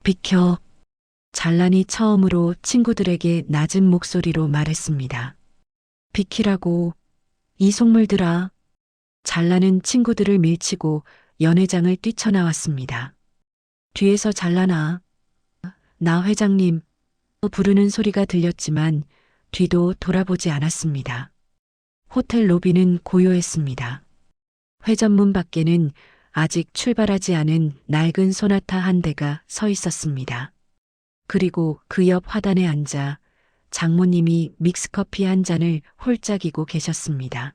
비켜. 잘란이 처음으로 친구들에게 낮은 목소리로 말했습니다. 비키라고. 이 속물들아. 잘란은 친구들을 밀치고 연회장을 뛰쳐나왔습니다. 뒤에서 잘란아. 나 회장님. 부르는 소리가 들렸지만 뒤도 돌아보지 않았습니다. 호텔 로비는 고요했습니다. 회전문 밖에는 아직 출발하지 않은 낡은 소나타 한 대가 서 있었습니다. 그리고 그 옆 화단에 앉아 장모님이 믹스커피 한 잔을 홀짝이고 계셨습니다.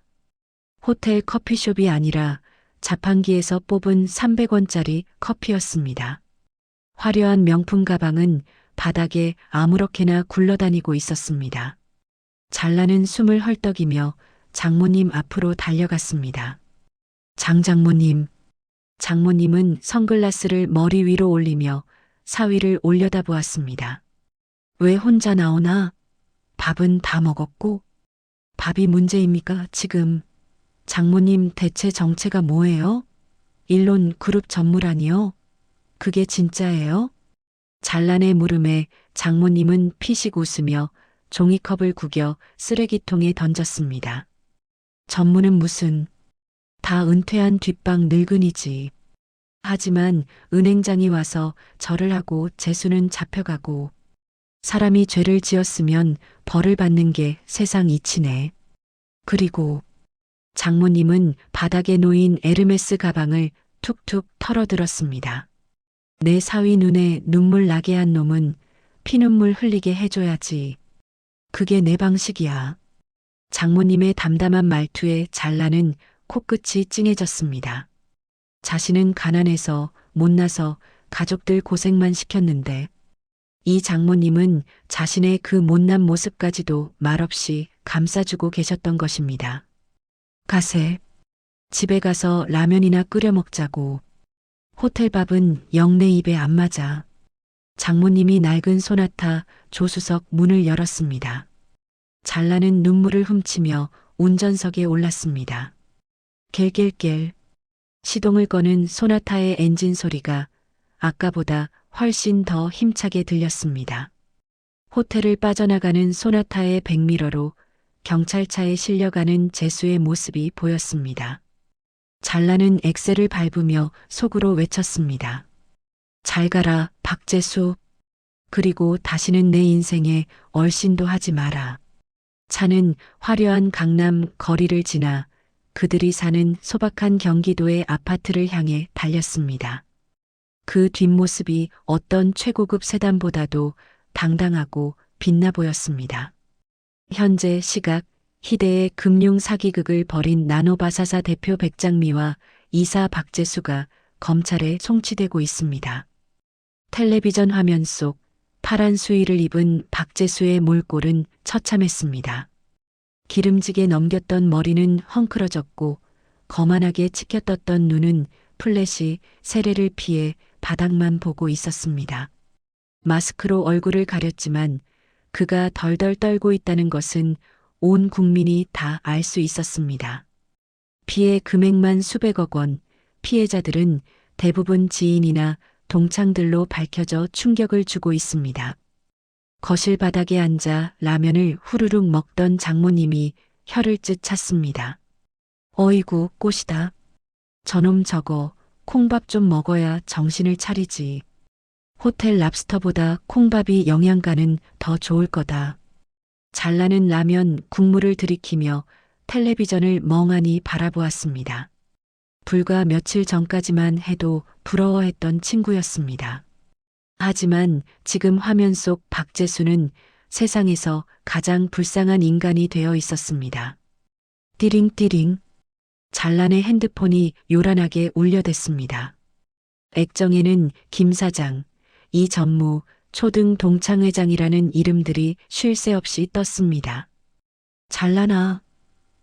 호텔 커피숍이 아니라 자판기에서 뽑은 300원짜리 커피였습니다. 화려한 명품 가방은 바닥에 아무렇게나 굴러다니고 있었습니다. 잘나는 숨을 헐떡이며 장모님 앞으로 달려갔습니다. 장장모님. 장모님은 선글라스를 머리 위로 올리며 사위를 올려다보았습니다. 왜 혼자 나오나? 밥은 다 먹었고? 밥이 문제입니까, 지금? 장모님 대체 정체가 뭐예요? 일론 그룹 전무라니요? 그게 진짜예요? 잘난의 물음에 장모님은 피식 웃으며 종이컵을 구겨 쓰레기통에 던졌습니다. 전무는 무슨, 다 은퇴한 뒷방 늙은이지. 하지만 은행장이 와서 절을 하고 재수는 잡혀가고 사람이 죄를 지었으면 벌을 받는 게 세상 이치네. 그리고 장모님은 바닥에 놓인 에르메스 가방을 툭툭 털어들었습니다. 내 사위 눈에 눈물 나게 한 놈은 피눈물 흘리게 해줘야지. 그게 내 방식이야. 장모님의 담담한 말투에 잘나는 코끝이 찡해졌습니다. 자신은 가난해서 못나서 가족들 고생만 시켰는데 이 장모님은 자신의 그 못난 모습까지도 말없이 감싸주고 계셨던 것입니다. 가세. 집에 가서 라면이나 끓여 먹자고. 호텔 밥은 영 내 입에 안 맞아. 장모님이 낡은 소나타 조수석 문을 열었습니다. 잘나는 눈물을 훔치며 운전석에 올랐습니다. 겔겔겔. 시동을 거는 소나타의 엔진 소리가 아까보다 훨씬 더 힘차게 들렸습니다. 호텔을 빠져나가는 소나타의 백미러로 경찰차에 실려가는 재수의 모습이 보였습니다. 잘나는 엑셀을 밟으며 속으로 외쳤습니다. 잘 가라, 박재수. 그리고 다시는 내 인생에 얼씬도 하지 마라. 차는 화려한 강남 거리를 지나 그들이 사는 소박한 경기도의 아파트를 향해 달렸습니다. 그 뒷모습이 어떤 최고급 세단보다도 당당하고 빛나 보였습니다. 현재 시각 희대의 금융 사기극을 벌인 나노바사사 대표 백장미와 이사 박재수가 검찰에 송치되고 있습니다. 텔레비전 화면 속 파란 수의를 입은 박재수의 몰골은 처참했습니다. 기름지게 넘겼던 머리는 헝클어졌고 거만하게 치켜떴던 눈은 플래시 세례를 피해 바닥만 보고 있었습니다. 마스크로 얼굴을 가렸지만 그가 덜덜 떨고 있다는 것은 온 국민이 다 알 수 있었습니다. 피해 금액만 수백억 원, 피해자들은 대부분 지인이나 동창들로 밝혀져 충격을 주고 있습니다. 거실 바닥에 앉아 라면을 후루룩 먹던 장모님이 혀를 쯧 찼습니다. 어이구 꽃이다. 저놈 저거 콩밥 좀 먹어야 정신을 차리지. 호텔 랍스터보다 콩밥이 영양가는 더 좋을 거다. 잘나는 라면 국물을 들이키며 텔레비전을 멍하니 바라보았습니다. 불과 며칠 전까지만 해도 부러워했던 친구였습니다. 하지만 지금 화면 속 박재수는 세상에서 가장 불쌍한 인간이 되어 있었습니다. 띠링띠링. 잘난의 핸드폰이 요란하게 울려댔습니다. 액정에는 김 사장, 이 전무, 초등 동창회장이라는 이름들이 쉴 새 없이 떴습니다. 잘나나,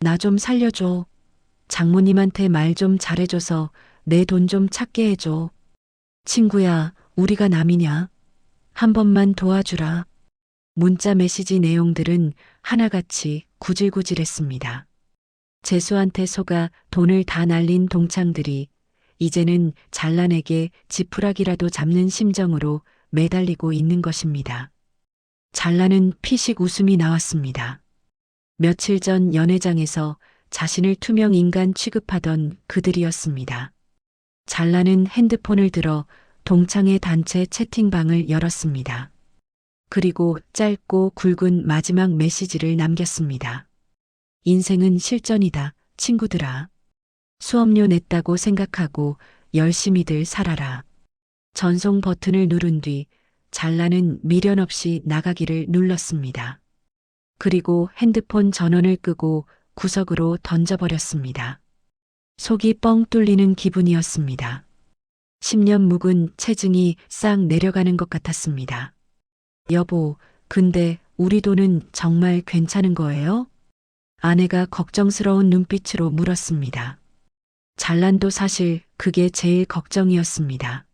나 좀 살려줘. 장모님한테 말 좀 잘해줘서 내 돈 좀 찾게 해줘. 친구야, 우리가 남이냐? 한 번만 도와주라. 문자 메시지 내용들은 하나같이 구질구질했습니다. 재수한테 속아 돈을 다 날린 동창들이 이제는 잘난에게 지푸라기라도 잡는 심정으로 매달리고 있는 것입니다. 잘난은 피식 웃음이 나왔습니다. 며칠 전 연회장에서 자신을 투명 인간 취급하던 그들이었습니다. 잘난은 핸드폰을 들어 동창회 단체 채팅방을 열었습니다. 그리고 짧고 굵은 마지막 메시지를 남겼습니다. 인생은 실전이다, 친구들아. 수업료 냈다고 생각하고 열심히들 살아라. 전송 버튼을 누른 뒤 잘나는 미련 없이 나가기를 눌렀습니다. 그리고 핸드폰 전원을 끄고 구석으로 던져버렸습니다. 속이 뻥 뚫리는 기분이었습니다. 10년 묵은 체증이 싹 내려가는 것 같았습니다. 여보, 근데 우리 돈은 정말 괜찮은 거예요? 아내가 걱정스러운 눈빛으로 물었습니다. 잘난도 사실 그게 제일 걱정이었습니다.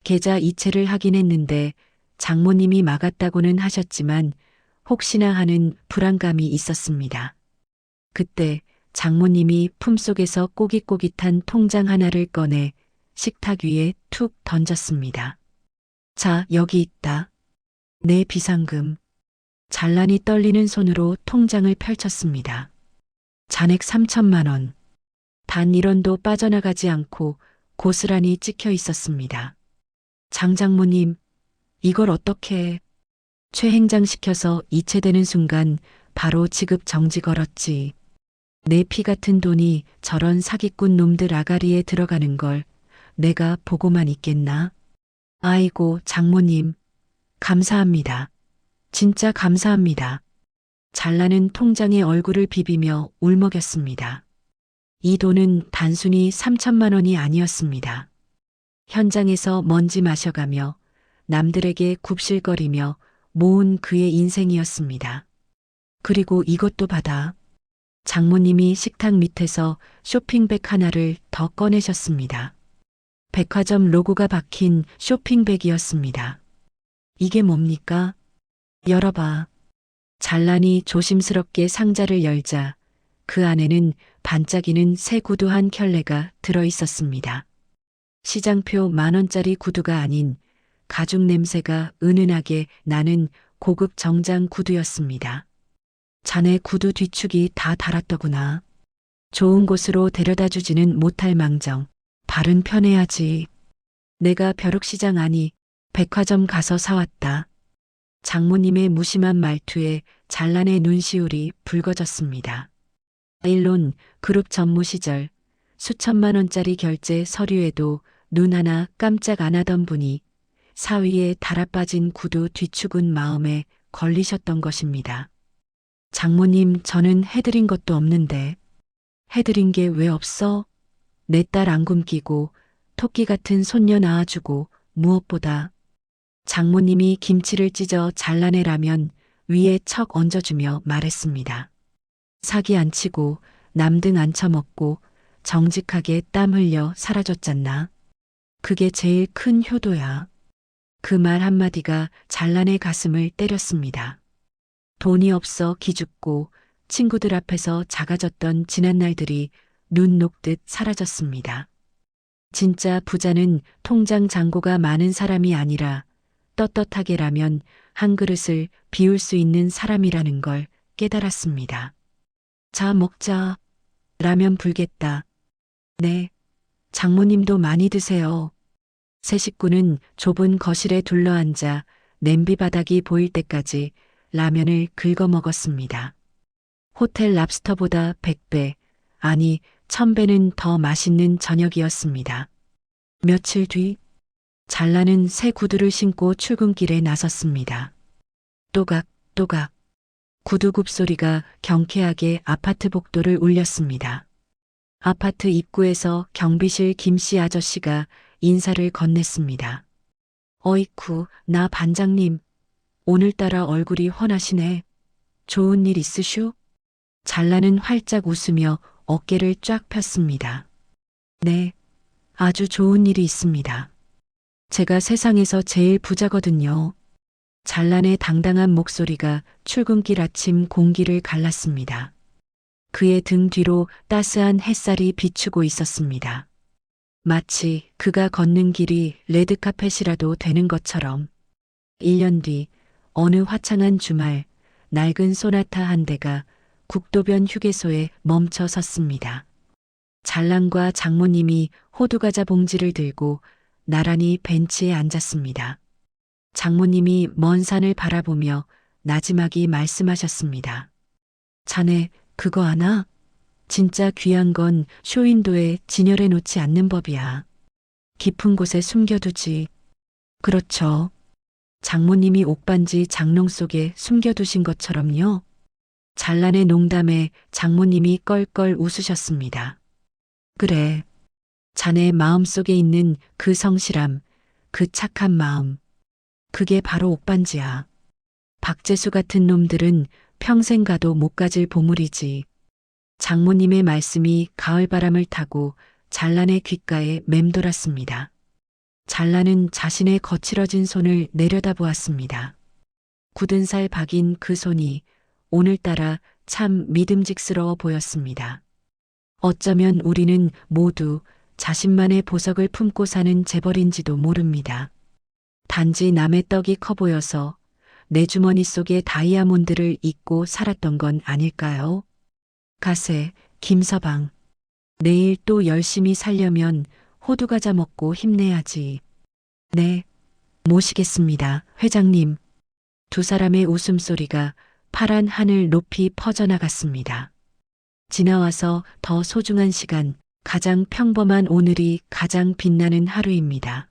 계좌 이체를 하긴 했는데 장모님이 막았다고는 하셨지만 혹시나 하는 불안감이 있었습니다. 그때 장모님이 품속에서 꼬깃꼬깃한 통장 하나를 꺼내 식탁 위에 툭 던졌습니다. 자, 여기 있다. 내 비상금. 잘난이 떨리는 손으로 통장을 펼쳤습니다. 잔액 3천만 원. 단 1원도 빠져나가지 않고 고스란히 찍혀 있었습니다. 장장모님, 이걸 어떻게 최행장시켜서 이체되는 순간 바로 지급 정지 걸었지. 내 피 같은 돈이 저런 사기꾼 놈들 아가리에 들어가는 걸 내가 보고만 있겠나? 아이고, 장모님. 감사합니다. 진짜 감사합니다. 잘나는 통장에 얼굴을 비비며 울먹였습니다. 이 돈은 단순히 3천만 원이 아니었습니다. 현장에서 먼지 마셔가며 남들에게 굽실거리며 모은 그의 인생이었습니다. 그리고 이것도 받아. 장모님이 식탁 밑에서 쇼핑백 하나를 더 꺼내셨습니다. 백화점 로고가 박힌 쇼핑백이었습니다. 이게 뭡니까? 열어봐. 잘난이 조심스럽게 상자를 열자 그 안에는 반짝이는 새 구두 한 켤레가 들어 있었습니다. 시장표 10,000원짜리 구두가 아닌 가죽 냄새가 은은하게 나는 고급 정장 구두였습니다. 자네 구두 뒤축이 다 닳았더구나. 좋은 곳으로 데려다 주지는 못할 망정 발은 편해야지. 내가 벼룩시장 아니 백화점 가서 사왔다. 장모님의 무심한 말투에 잘난의 눈시울이 붉어졌습니다. 일론 그룹 전무 시절 수천만 원짜리 결제 서류에도 눈 하나 깜짝 안 하던 분이 사위에 달아빠진 구두 뒤축은 마음에 걸리셨던 것입니다. 장모님, 저는 해드린 것도 없는데. 해드린 게 왜 없어? 내 딸 안 굶기고 토끼 같은 손녀 낳아주고 무엇보다 장모님이 김치를 찢어 잘라내 라면 위에 척 얹어주며 말했습니다. 사기 안 치고 남등 안 처먹고 정직하게 땀 흘려 살아줬잖나. 그게 제일 큰 효도야. 그 말 한마디가 잘난의 가슴을 때렸습니다. 돈이 없어 기죽고 친구들 앞에서 작아졌던 지난 날들이 눈 녹듯 사라졌습니다. 진짜 부자는 통장 잔고가 많은 사람이 아니라 떳떳하게 라면 한 그릇을 비울 수 있는 사람이라는 걸 깨달았습니다. 자, 먹자. 라면 불겠다. 네. 장모님도 많이 드세요. 세 식구는 좁은 거실에 둘러앉아 냄비 바닥이 보일 때까지 라면을 긁어 먹었습니다. 호텔 랍스터보다 100배, 아니 1000배는 더 맛있는 저녁이었습니다. 며칠 뒤 잘나는 새 구두를 신고 출근길에 나섰습니다. 또각또각 구두굽 소리가 경쾌하게 아파트 복도를 울렸습니다. 아파트 입구에서 경비실 김씨 아저씨가 인사를 건넸습니다. 어이쿠, 나 반장님. 오늘따라 얼굴이 훤하시네. 좋은 일 있으슈? 잘나는 활짝 웃으며 어깨를 쫙 폈습니다. 네, 아주 좋은 일이 있습니다. 제가 세상에서 제일 부자거든요. 잘난의 당당한 목소리가 출근길 아침 공기를 갈랐습니다. 그의 등 뒤로 따스한 햇살이 비추고 있었습니다. 마치 그가 걷는 길이 레드카펫이라도 되는 것처럼. 1년 뒤 어느 화창한 주말 낡은 소나타 한 대가 국도변 휴게소에 멈춰 섰습니다. 잘난과 장모님이 호두과자 봉지를 들고 나란히 벤치에 앉았습니다. 장모님이 먼 산을 바라보며 나지막이 말씀하셨습니다. 자네 그거 아나? 진짜 귀한 건 쇼윈도에 진열해 놓지 않는 법이야. 깊은 곳에 숨겨두지. 그렇죠. 장모님이 옥반지 장롱 속에 숨겨두신 것처럼요. 잘난의 농담에 장모님이 껄껄 웃으셨습니다. 그래. 자네 마음속에 있는 그 성실함, 그 착한 마음. 그게 바로 옥반지야. 박재수 같은 놈들은 평생 가도 못 가질 보물이지. 장모님의 말씀이 가을바람을 타고 잘란의 귓가에 맴돌았습니다. 잘란은 자신의 거칠어진 손을 내려다보았습니다. 굳은 살 박인 그 손이 오늘따라 참 믿음직스러워 보였습니다. 어쩌면 우리는 모두 자신만의 보석을 품고 사는 재벌인지도 모릅니다. 단지 남의 떡이 커 보여서 내 주머니 속에 다이아몬드를 잊고 살았던 건 아닐까요? 가세, 김서방. 내일 또 열심히 살려면 호두과자 먹고 힘내야지. 네, 모시겠습니다, 회장님. 두 사람의 웃음소리가 파란 하늘 높이 퍼져나갔습니다. 지나와서 더 소중한 시간, 가장 평범한 오늘이 가장 빛나는 하루입니다.